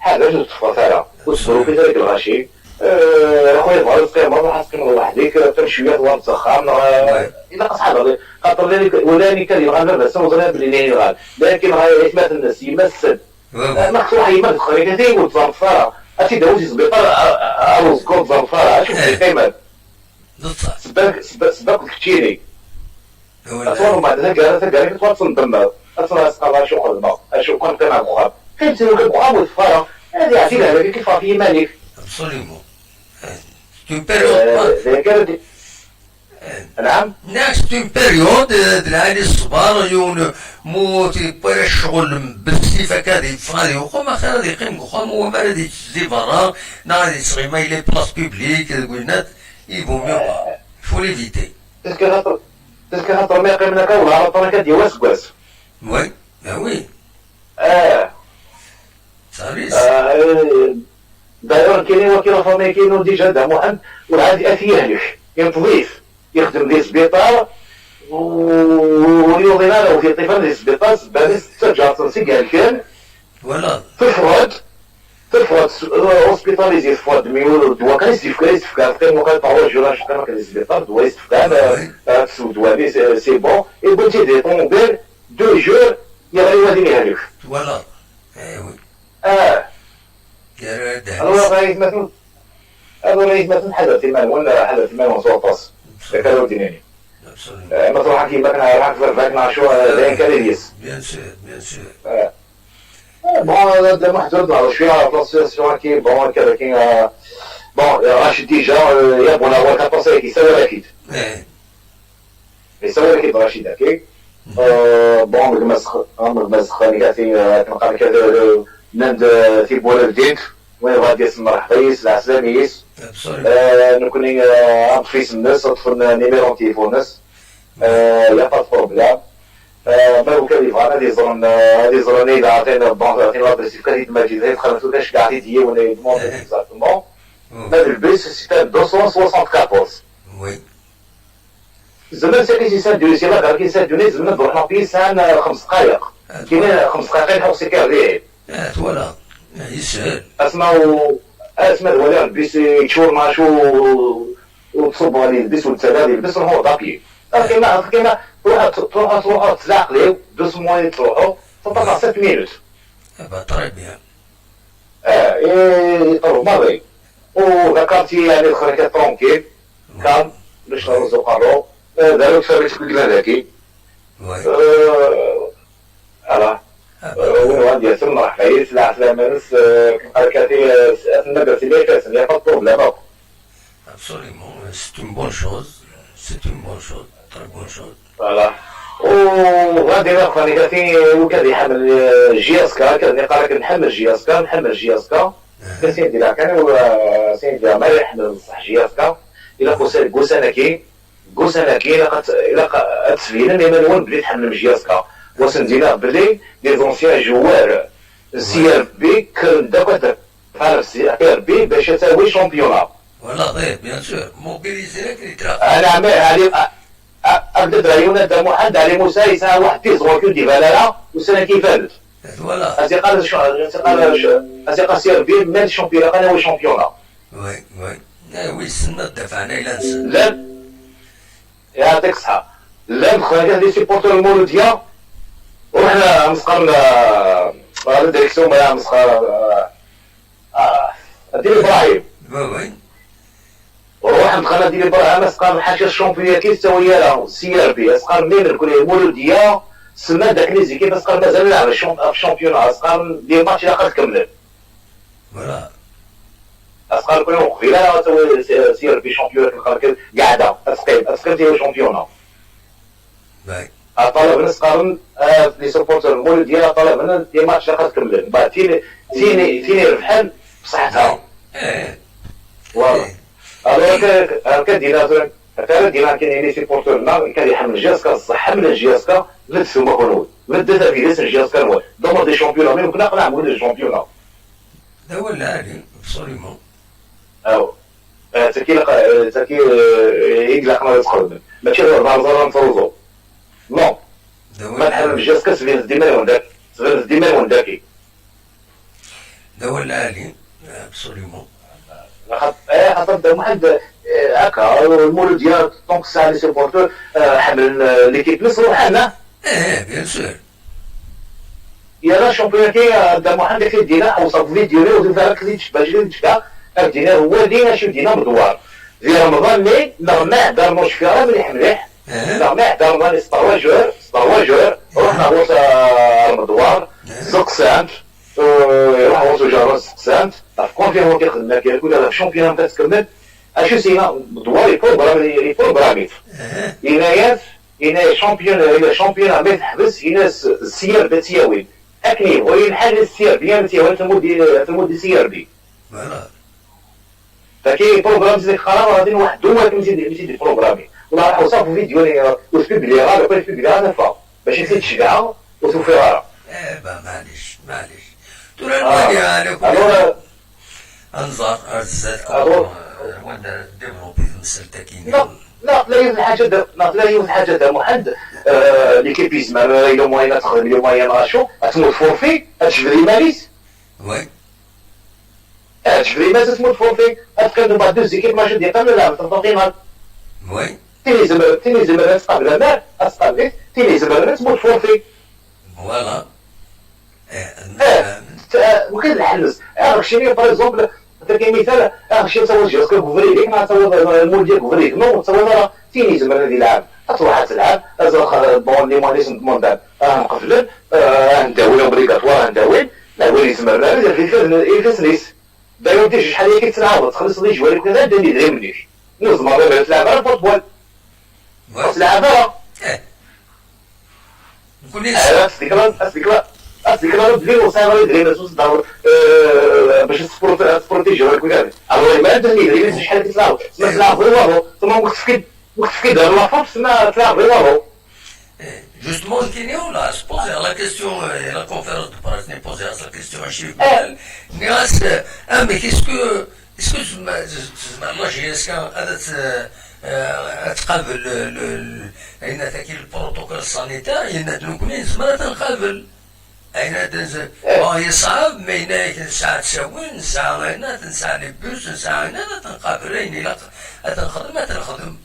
حاجة جوز تفرثالها وتصبروا في ذلك الغاشي أخويا بغا رزقي مرة حاسكن وحديك تمشيات وانتسخام إلا قص حضر خاطر ولاني كان يبغى نربس وزرنا بلي يغال لكن هاي عثمات الناس يمثل مقصوح يمثل خريطة دي وتزرفارة أتي داوزي سبيطار أروز كود زرفارة أشوف في قيمة سباك الكتيري أصور بعد ذلك توصل دمر أصلا أسقى أشوف خدمة أشوف كون قيمة بخار كيف تسيروا كبخار وتفارة هذه عتيلة هذه كيف فيه مالك Absolument. C'est une période. نعم. C'est une période de l'année الصبار يون موتي بير الشغل بزاف هكا فغادي وخا ما خير غادي يقيم وخا هو ما غادي تزي برا غادي تصغي ما لي بلاص بيبليك قلنا يفو ميو با فو ليفيتي. تذكر خاطر ما يقيم لك ولا على طريقة ديال واس. وي وي. ساريس. داير كاينين وكيلا فامي كاينو ديجا دا محمد والعادي اثيالك ينتظيف يخدم دي سبيطار ويوضينا له في طفل دي سبيطار بانس تجارة سيقال كان ولا تفرد اوسبيتاليزي فواد ميول دوا كان يستفكار كان وكان طاوة جولاش كان دي سبيطار دوا يستفكار تسو دوا دي سي بون اي بونتي دي طومبيل 2 جور يغلي واديني هالك ولا ايوي هذا رئيس مثلا حدث المال ولا حدث المال وصوص كانوا ديناني مثلا حكي بكنا راح فرقنا شو زين كاليس بيان سور bon ده محدود على شويه على بلاصه كي بون كذا كي بون راشد ديجا يا بون هو كاباسي يسوي اكيد يسوي اكيد راشد كي بون مسخ كاثي كنقال كذا نند في بولدينك وين غادي يسمى رحبيس العسلاميس نكوني في الناس طفل نيميرو تليفونس يا با بروبليم ما هو كان يبغى هذه زراني اذا عطينا البنك عطينا لادريس كان يتماجي خلصوا كاش كاع دي ولا يدموند اكزاكتومون هذا البيس سيتا 274 وي زمان ساكي سيسان دوني سي لا كي سان دوني زمان روحنا في سان 5 دقائق كاين 5 دقائق نحاول سيكا ريعي فوالا يسهل اسمع ولا البيس يشور ما شو وتصب عليه البيس والتلالي البيس هو دابي كيما تروح تزعق ليه دوس موين تروحوا تطلع 7 مينوت تري بيان يطلعوا مري وذكرتي يعني الخريطة ترونكيل كان باش نرزو قارو دارو سيرفيس كل ذاكي فوالا وين غادي ياسر راح فايس لا عسلامانس كاتي النبات اللي كاسن يا با بروبليم Absolument, c'est une bonne chose. C'est une bonne chose, très bonne chose. فوالا وغادي ناخذ كاتي وكان يحمل جياسكا كان قال نحمل جياسكا سين ديال كان ولا سين ديال ما يحمل صح جياسكا الى قوسان غوساناكي الى تسفينا ميمون بلي تحمل جياسكا وسندينا بلي لي زونسيان جوار سي ار بي كان داك فعلا سي ار بي باش تساوي شامبيونا Voilà, oui, bien sûr. Mobiliser les traces. انا علي ابدا دريونا دا محمد علي موسى يساوي واحد في زوكو دي فالالا وسنه كيفاش Voilà. قال سي ار بي مال شامبيونا قال هو شامبيونا Oui, oui. Oui, السنة دفعنا إلى نسن. لا يعطيك الصحة لا بخير لي سيبورتور المولودية وحنا مسقرنا هذا الديريكسيون ما مسقر ديال ابراهيم Oui, oui. وروح دخلنا ديال ابراهيم مسقر حاجة الشامبيونية كي تساوي لها سي ار بي اسقر مين كل المولودية سما داك لي زيكيب اسقر مازال نلعب الشامبيونا اسقر ديال ماتش لا قد كملت Voilà. اسقر كل وقفيلا سي ار بي شامبيون قاعدة اسقر ديال الشامبيونا Oui. طلب الناس قارن لي سبورتر المولد ديالها طلب لنا ديال ماتش لاقا تكمل بعد تيني ربحان بصحتها فوالا الوغ كدينا دينا كاين لي سبورتر كان يحمل جياسكا صح حمل الجياسكا لدسو ما كونو لدتها في ليس الجياسكا هو دمر دي شامبيونا مين كنا نلعبوا الشامبيونا هو العالي absolument. او تاكي يقلق ما يدخل ماشي غير بارزا نفرزو نو ما نحمل الجياسكا سفين ديما ونداكي هو العالي absolument. خاطر بدا واحد هكا المولود ديال دونك ساعه لي سيبورتور حمل ليكيب نص حنا bien sûr. يا لا شامبيوناتي دا محمد كي دينا وصف فيديو لي ودير لك باش تشبع دينا هو دينا شو دينا مدوار في رمضان لي نغمع دار موش فيها مليح نغمع دار رمضان ستاواجور رحنا وسط المدوار زقسانت يروح وسط جارون زقسانت كونفيرمون كيخدم كيقول هذا الشامبيون كتكمل اشو سينا مدوار يبروغرامي ينايات شامبيون ما تحبس يناس السير بتياوين اكني هو ينحل السير بيان تياوين تمود سير بي Voilà. فكي بروغرام زيك خراب غادي واحد هو كيمشي بروغرامي ولا راح وصافو فيديو لي وسبيبلي غا كل سبيبلي نفا باش يزيد تشجعها وتوفيها معليش. ترى الماضي على كل انظر ارزات وانا ديفلوبي مسلتكين. لا يوجد حاجه دا محد ليكيب يسمع الى موين تخدم الى موين راشو تموت فورفي تشفري ماليس وي تشفري ماليس تموت فورفي تقدم بعد دوز كيف ما شد يقام لا تنظيمات وي تيني زمر تقابل النار تقابل تيني زمر تموت فورفي فوالا. وكاين الحلس شنو باغ اكزومبل كاين مثال شي تصور جهاز كوفري ليك ما تصور المول ديال كوفري نو تصور تيني زمر هذه العام تروح تلعب ازرق بون لي مونيس موندال نقفل نداوي اوبليغاتوار نداوي لا ولي زمر في سنيس داير دير شحال هي كتلعب تخلص لي جواري كذا داني دري منيش نوز مرة تلعب على الفوتبول تلعب كونيسون. أصدقاء دليل وصار يدري ناس وصدر باش تبروتيجي هذاك وكذا. الله ما عندني دري شحال كيطلعوا. تطلع غير ثم وقت كيدار لا فورس ما طلع غير Justement, on a posé la question, la conférence de presse n'a posé la question à Chirif. Mais est-ce que moi j'ai تقابل أين تكيل البروتوكول سانيتار نكون زمان تنقابل أين يصعب ما هناك ساعة تساوين ساعة هنا تنساعة لبوس ساعة هنا تنقابل أين لا تنخدم ما تنخدم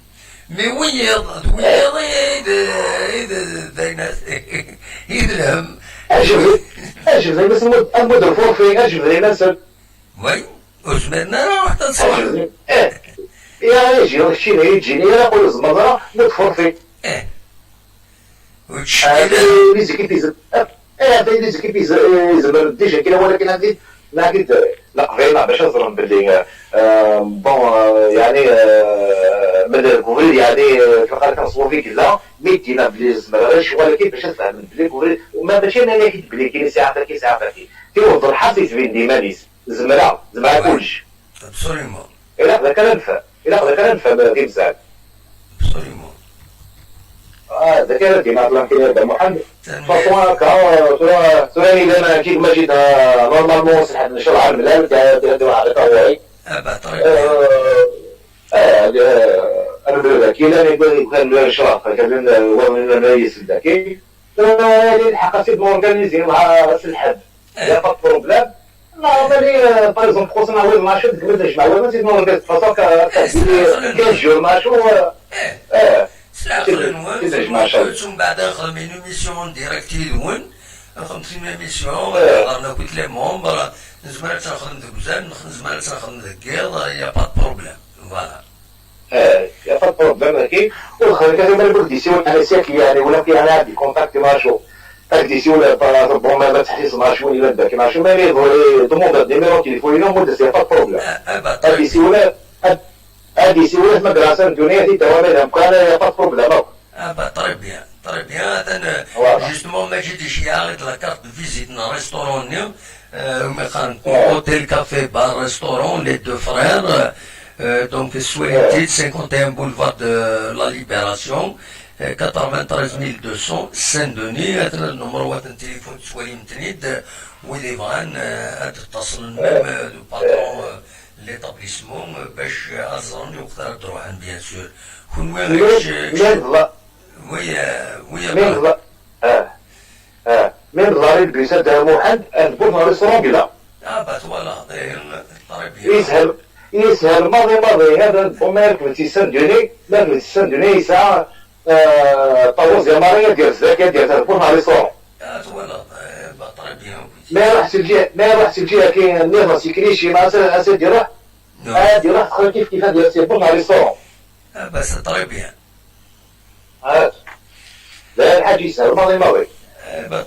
مي ويض بين يدرهم أجل زي بس المدر فورفي أجل زي نسل وي وزمرنا راح تنصور يا يجي الشيء يجيني يقول زمرنا متفورفي ليزكي بيز ليزكي بيز زمر ديجا كده ولكن هذه لكن لا غير باش نظرهم باللي بون يعني من كوفريد يعني فقط كنصور فيك لا ميتينا بلي زمرش ولكن باش نفهم بلي كوفريد وما باش انا ناكد بلي كاين ساعه كاين ساعه تيوضر حاسس بين ديمانيس زمرا كلشي ابسوليومون إلا هذا كان نفهم غير بزاف ابسوليومون هذا كان كيما طلع كاين محمد فاطمه هكا سوري اذا ما كيف ما جيت نورمالمون صحه نشرح الملال دير على طوالي انا بقول لك الا كان نشرح كان وانا يسد كي الحق سيد مورغانيزي مع راس الحد لا با بروبليم نورمالي باغ اكزومبل خوصنا وين ما شد قبل نجمع وين سيد مورغانيزي فاصا كان جور ماشو ثم بعد نخدم une émission directe وين نخدم في émission هضرنا كنت لي ممبر زمان تنخدم ذاك بزاف زمان تنخدم ذاك كير يا با بروبليم فوالا يا با بروبليم كي والخرج كان بالبلد يسيو على ساكي يعني ولا في انا عندي كونتاكت ماشو هاك يسيو ربما ما تحس ماشو ولا داك ماشو ما يبغي دوموند نيميرو تليفون نو مود سي با بروبليم هاك يسيو هذه سوالف مدرسة الدنيا دي دوامها كان يا با بروبليم طري بيان جوستومون ما جيتش يعرض لا كارت فيزيت نا ريستورون نيو ما كان اوتيل كافي بار ريستورون لي دو فرير دونك سواليتي 51 boulevard de la Libération 93200 Saint-Denis هذا النمر هو التليفون سوالي متنيد ويلي بغان تتصل ميم دو باترون ليتابليسمون باش ازرني وقتها تروحن بيان سور كون من ضاري البيسات دا موحد نقول نهار ريستورون بلا بات فوالا يسهل ماضي هذا بومير كنتي سان-دوني لا كنتي سان-دوني يسعى طاووز يا ماريا ديال الزكاة ديال تنقول نهار ريستورون فوالا طري بيان ما رحت الجهة كاين الناس ما سيكريشي مع اسد يروح عادي راح تخرج كيف هذا سيبون على ريستورون بس طري بيان لا الحاج يسهل ماضي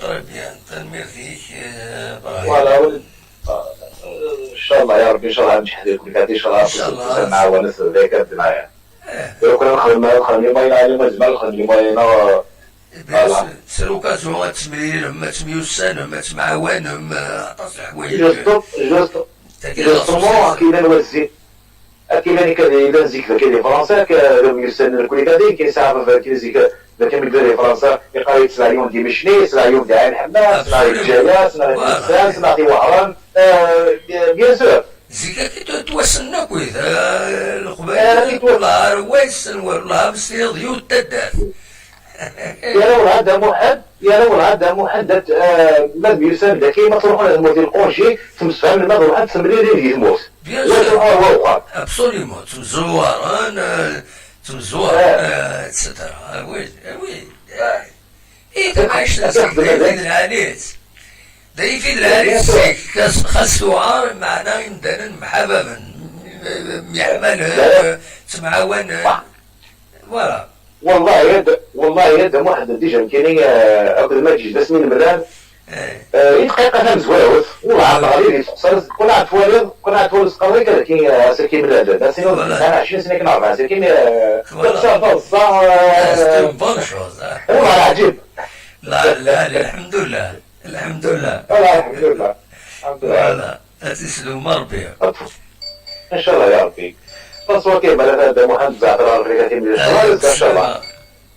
طري بيان تنمير فيك فوالا ان شاء الله يا ربي ان شاء الله نجح لكم هذه ان شاء الله نعاون ذاك معايا لو كنا نخدم يومين على مزمل نخدم يومين سي لوكازيون تسمير ما تميوسان ما تمعاون ما عطاس حوايج جوستومون كاين نوزي كاين كذا نزيك كاين فرنسا كاين يسن كل كذا كاين ساعه كاين زيك كامل ديال فرنسا يقرا سلايون دي مشني سلايون دي عين حماد سلايون جايه سلايون انسان سلايون وهران بيان سور زيكا كي توسلنا كويس القبائل ولا رويس ولا بسيط يوت تدار يا لو هذا محدد ما بيسمى ذا كيما تروحوا للمدير القونشي تمسفهم المغرب واحد تسمي ليه يموت ولكن ابسوليومون تمزوار اتسترا وي ايه تبعش يفيد العانيت دا يفيد العانيت خاص وعار معنا يمدانا محببا يعمل تمعاون فوالا والله يد محدد ديجا كاين قبل ما تجي بس من المدام دقيقة انا مزواوت والله غادي يتقصر كنا عاد فولس قوي كذا كاين ساكن من العدد سينو انا 20 سنه كنعرف ساكن سي بون شوز والله عجيب لا لا الحمد لله الحمد لله الحمد لله الحمد لله فوالا تسلم مربي ان شاء الله يا ربي تصور كيما هذا محمد زعتر في كثير من الشغل ان شاء الله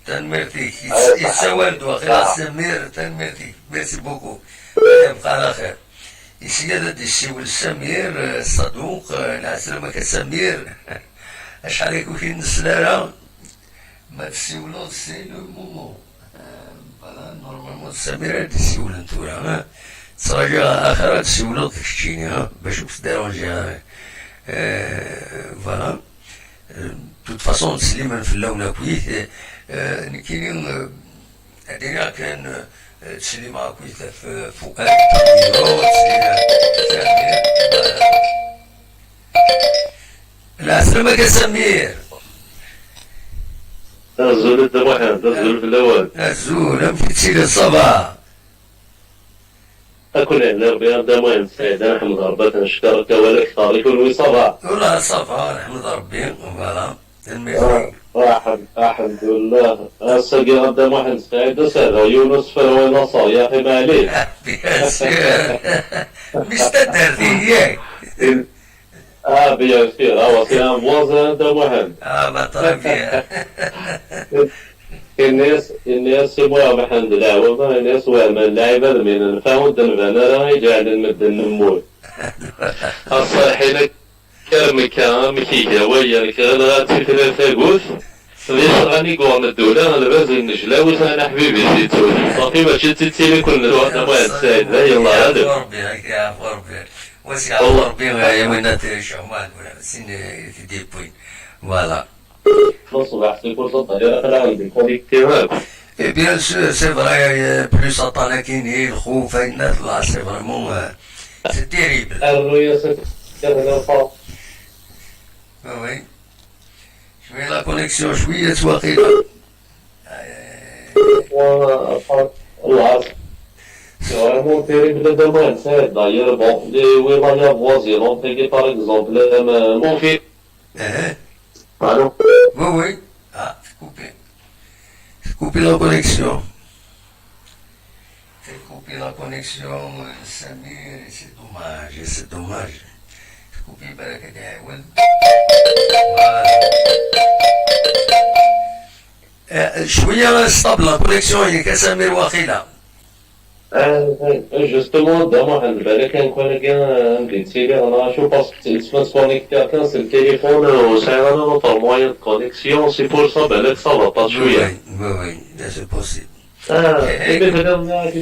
تنمرتيك يتساوالد واخيرا سمير تنمرتيك ميرسي بوكو يبقى على خير السيادة دي السيول سمير الصدوق العسلامة سمير اشحال يكون فين السلالة ما تسيولو سي لو مومون فوالا نورمالمون سمير هادي السيول نتورا تراجع اخرى تسيولو كشتيني باش متدارونجي فوالا توت فاصون تسليما في اللون كويت كاينين هادينا كان تسليما كويت في فؤاد تغييرو تسليما سمير العسلامة كسمير الزول الدموحان الزول في الأول الزول مشيتي للصباح أكون عند ربي الدموحان سعيد أنا حمد ربي نشكرك ولك طارق والوصباح والله صباح نحمد ربي فوالا الميرسي الحمد لله الساقي الدموحان سعيد سهل يونس فلوين صار يا أخي ما عليك بيان سور مستدر ياك bien sûr c'est un voisin الدموحان ما طرفيا الناس يبغوا محمد لله والله الناس وما اللعيبة من نفاهم دنفانا راه يجعل نمد النمول الصالحين كرمكا مكيكا ويا كان غاتي ثلاثة قوس ليش راني قوام الدولة انا باز النجلاوي انا حبيبي سيتو صافي ماشي تيتيلي كل الوقت ما نساعد لا يلا هذا ربي يا ربي وسع ربي يا وينات شعمان ولا سين في دي بوين فوالا نصبح سيكون الطيارة خلال بالكونيكتيفات بيان سور سي فري بلوس عطانا كاين الخوف الناس لا سي فريمون سي تيريبل الرؤية ستكون وي شويه لا كونيكسيون شويه واقيلا العصر c'est vraiment terrible demain, c'est d'ailleurs bon, oui, il y a voisin, par exemple, mon fils. Allô? Oui, oui. Ah, c'est coupé. C'est coupé la connexion. C'est coupé la connexion, Samir, c'est dommage, c'est dommage. C'est coupé par la connexion. Voilà. شوية stable la connexion هي كسامير واخيلة. Justement, دابا عند بالك كنكون كاع قلتي لي انا شوف باسكو تسمى تكونيكتي كان سي التليفون وساعة انا نوطر موين دو كونيكسيون سي بور سا بالك صافا شويه. Oui, c'est possible. كيفاش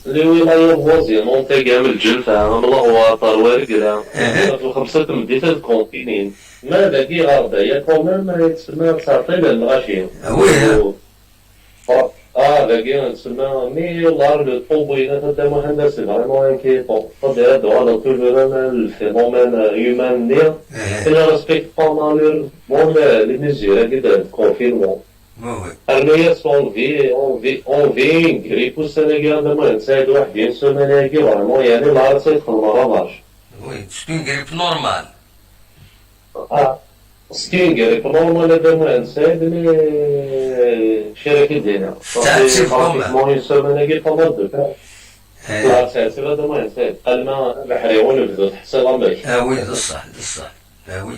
اللي ولاية فوازيان مونتي كاع من الجل فاهم الله هو طروارق في 5 مدينات كونتينين ما باقي غارده هي كوميم يتسمى تسعطيل الغاشيه. وي باقي نتسمى مي لار لو طومبوينات تاع هذا سي فريمون انكيتون خاطر هذا هو توجور الفينومين هيومان نير الا ريسبكت با مالور لي ميزور كده كونفينمون. الناس اون في غريب السنغال دابا نساعد واحد ديال السيمانه هاكي فريمون يعني لا رصيد المرض وي سكين غريب نورمال. سكين غريب نورمال دابا نساعد مي الشركه ديالنا صافي مون السيمانه هاكي طلب لا سي دابا نساعد الماء بحري ونبدو تحصيل امباش. وي بصح وي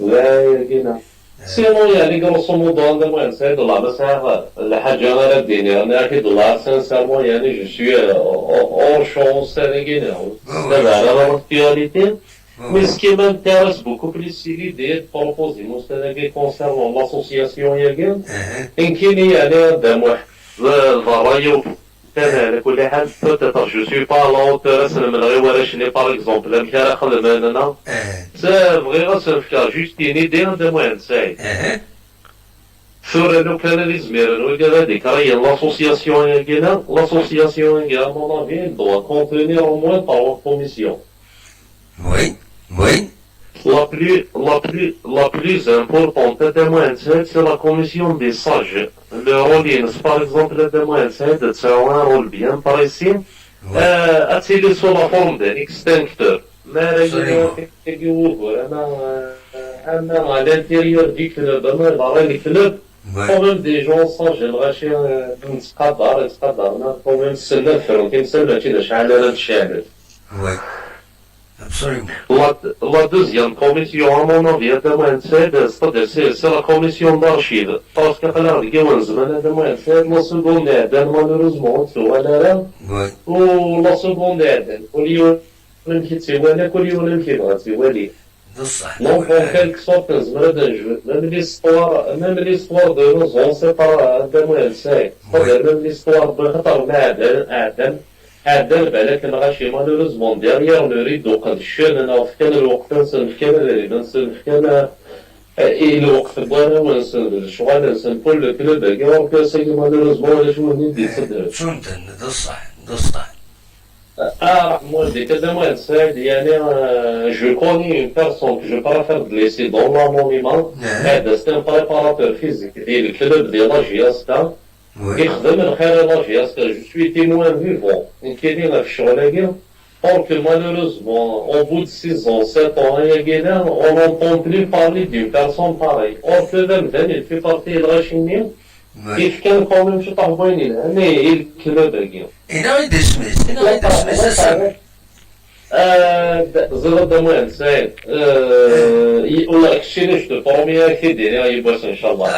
لا كاينه سينو يعني grosso modo عندما المهم سيد الله بس هذا الحاجة أنا رديني أنا أكيد الله sincèrement يعني je suis hors champ sénégalais c'est la actualité mais ce qui m'intéresse beaucoup plus c'est l'idée de proposer mon Sénégal concernant l'association ياكل إن كان يعني قدام واحد الضرايب على كل حال peut-être je suis pas à la hauteur نملغي ولا شني par exemple الكارا خدم أنا c'est vrai c'est faire juste une idée de moyen سعيد ثورة لو كان الإزمير وكذلك راهي l'association ياكينا l'association يا mon avis doit contenir au moins par commission. Oui. La plus importante de moyen c'est la commission des sages. Le rôle par exemple de moyen c'est un rôle bien précis. Attirer sous la forme d'un extincteur. Mais à l'intérieur du club, le club quand même des gens sans j'aimerais نتقدر quand même سنة فرنتين سنة كده شحال أنا مشاهد. Ouais, absolument. La deuxième commission, à mon avis, c'est la commission d'archives. Parce que là, la secondaire, malheureusement, Ouais, ou la secondaire, بصح. donc, en quelque sorte, même l'histoire de nos ancêtres, c'est-à-dire même l'histoire de Adam, بالك الغاشي malheureusement derrière le rideau قد شاننا في كان الوقت نسن في كان نسن في كان الوقت بوانا ونسن الشغل نسن كل كلب كيف سيدي malheureusement ولا شو ندي صدر فهمتن ده الصح. moi je dis que moi je connais une personne que je préfère de laisser dans l'anonymat c'est un préparateur physique et le club de la GSTA يخدم الخير لاجي اسكو جو سوي témoin vivant كاينين في الشغل or que malheureusement au bout de 6 ans 7 ans on n'entend plus parler d'une personne pareille or que Demden il fait partie de la Chine كيف كان quand même شي طاحبين انا الكلاب باقي إنا غير دسمس أسامي. زرد موين سعيد ولا كشيني شتو طوميا كيدير يبوس ان شاء الله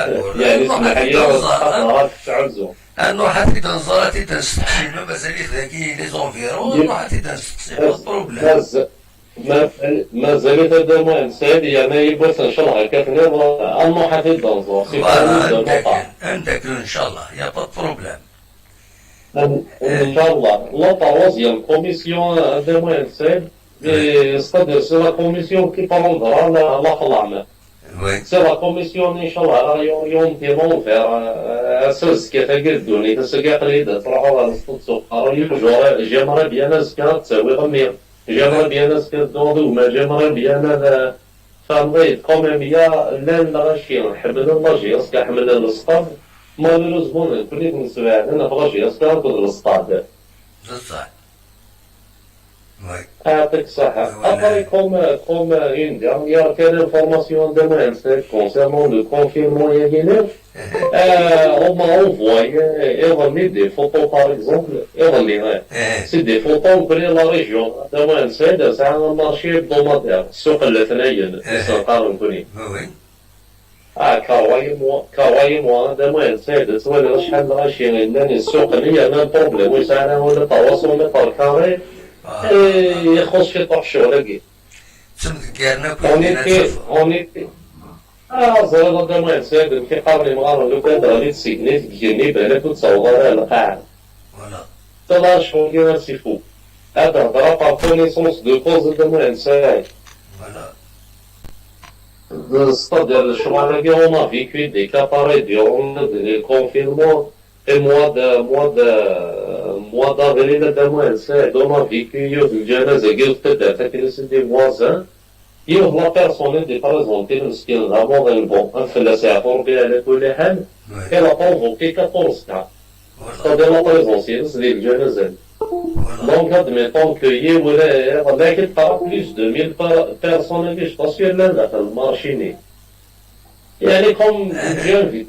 يعني اسمح لي تعزو أنو حتى تنزلتي تنستحسينو مازال ذاكي لي زونفيرون نروح حتى تنستحسينو بروبليم. ما زالت هذا موين سعيد يعني يبوس ان شاء الله هكاك انو حتى تنزل عندك إن شاء الله يا با بروبليم. Inch'Allah. La troisième commission de moyens c'est-à-dire c'est la commission qui prendra la flamme. Oui. C'est la commission, Inch'Allah, يوم ديمون vers ce qui est قدوني ce qui est قريب تروح على السوق j'aimerais bien أسكت تسوي غمير j'aimerais bien أسكت دودو ما j'aimerais bien فنضيد كوميم يا لان غاشي نحب نلاجي أسكت حمل الأسطاب malheureusement كل نسمع أنا بغاشي أسكت نقول الأسطاب ده صح. Oui. يعطيك الصحة. Après comme une dernière information de moi concernant le confinement yéguénien, on m'a envoyé des photos par exemple, c'est des photos de la région de moi c'est un marché hebdomadaire سوق الاثنين سنقارن كوني. Oui. كرواي de moi c'est سوالي شحال غاشي لأن السوق اللي أنا بروبليم ويساعدنا ولا تواصل متر كاري يخص في طرح شغلك. On était زرنا دموع سيد في قبل مغارة لو كان غادي تسيقني تجيني بالك وتصور على القاعة. طلع شغل سيفو. هذا هضرة par connaissance de cause دموع سيد. C'est-à-dire le chemin on a vécu des cas pareils durant le confinement. Et mois d'avril دموع سيد on a vécu الجنازة قلت تبدا تكنس des voisins. يوم لا بيرسون اللي بريزونتي مسكين الامور البون انفلاسي عفور على كل حال كان كونفوكي 14 كا c'est-à-dire لا بريزونسيال ديال الجنازة دونك ادميتون كو ولا لكن تقرا بليس دو 1000 بيرسون اللي باسكو لا داخل المارشيني يعني كوم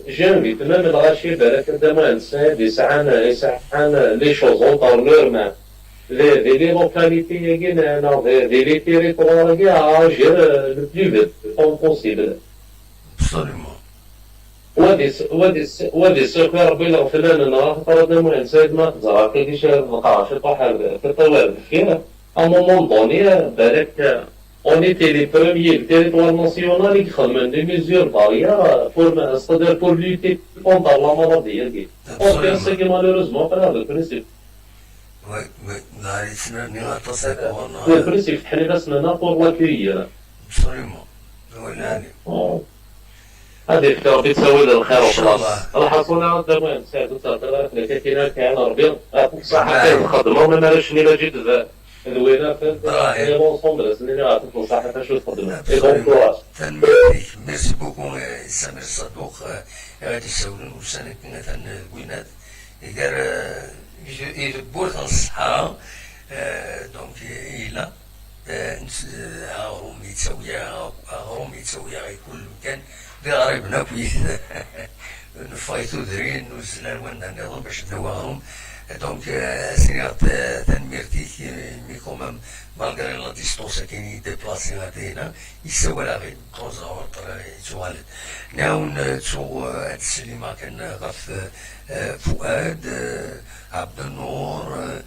جانفيت ميم الغاشي بالك دابا انسان يسعان لي شوز اون طارلور مان des localités des territoires à agir le plus vite possible. Absolument. وادي سكر بلا فلان انا فرضنا من سيد ما تزرع كيفاش القاش طاح في الطوال فيها à un moment donné بالك on était les premiers le territoire national qui خدموا des mesures barrières pour lutter contre la maladie. On pense que malheureusement pas le principe. Oui, le principe حنا بسنا pour l'accueillir. Absolument. Oui, هذه فكرة بتسوي للخير وخلاص. الحصول على الدموع سعد وتعطينا لكن كان ربي صحة الخدمة وما نعرفش نلا جد الوينة في لونسومبل سنين عطيك صحة شو تخدمها. ميرسي بوكو سمير الصدوق غادي يسولون وسنة كنا الوينات يدبور تاع الصحراء دونك إلا غروم يتسويا غيكون مكان في غريبنا كويس نفايتو درين نوزلان وانا نظام باش ندواهم. دونك سينيات تنميرتيك مي كومام مالغري لا ديستونس كاين ديبلاسي هنا يسوى لا غير 3 اور توالد ناون تو السليمه كان غف فؤاد عبد النور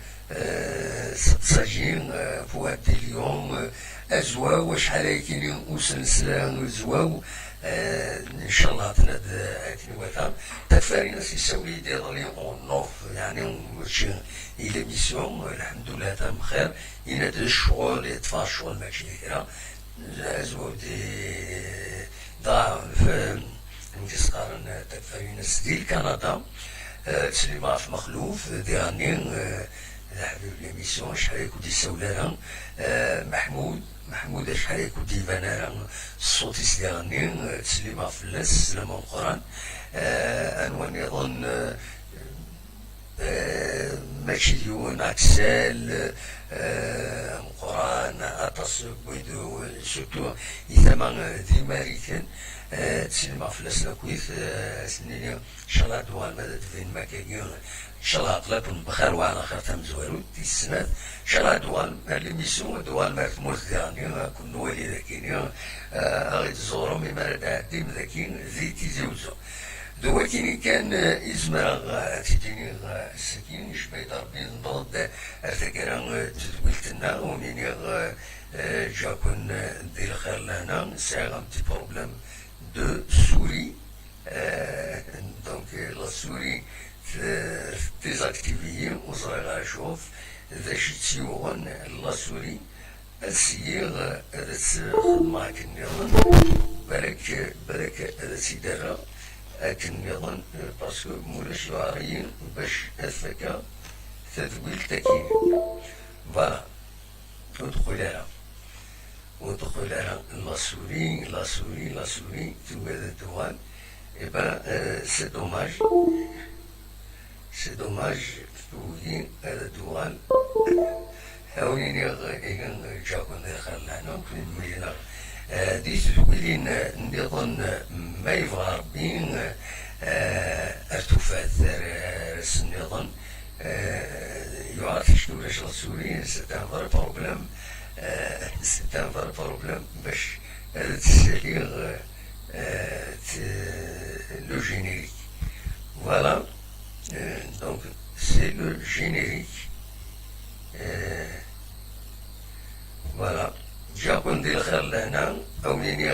سجين فؤاد اليوم ازواو وشحال كاينين وسلسله زواو ان شاء الله تناد اكني وثام تفاري ناس يسوي يدير لي اون نوف يعني ماشي الى ميسيون الحمد لله تم خير يناد الشغل يطفى الشغل ماشي كثيره زواو دي ضاع في نقارن تفاري ناس ديال كندا تسليمة في مخلوف ديالني حبيب ليميسيون شحال يكون دي سولارا محمود شحال يكون دي فانارا الصوت ديالني تسليمة في اللاس سلامة القرآن أنوان يظن ماشي ديون عكسال القرآن أطاس بويدو سورتو إثما دي ماريكان تسليمة في اللاس لكويث سنيني إن شاء الله دوال ماذا تفين مكاكين ان شاء الله اقلبهم بخير وعلى خير تم زوالو دي السنات ان شاء الله دوال ليميسيون دوال مارت موت ديالني كون نوالي ذاكين غير تزورو مي مارد عديم ذاكين زيتي زوزو دوكيني كان إزمرا تيديني السكين شبايد ربي نضد ارتكرا تدويلتنا وميني جاكون دي الخير لهنا ساعة un petit problème de souris donc la souris désactivée وصغيرة أشوف إذا شتي وغن لا سوري السيغ هذا معك النظام بالك هذا سيدارة لكن النظام باسكو مولاش العاريين باش أثبكا تذويل تكين فوالا ودخل لها لا سوري تو هذا الدوال et ben c'est dommage توي هذا الدوال هاوني إيجان جاكون خلانا في المدينة دي تقولين نظن ما يبغى ربين ارتفاعات النظام يعرف شنو لاش السوريين سيت ان فري بروبليم باش تساليغ le générique. Voilà, donc c'est le générique. Voilà. جاكون ديال الخير لهنا او منين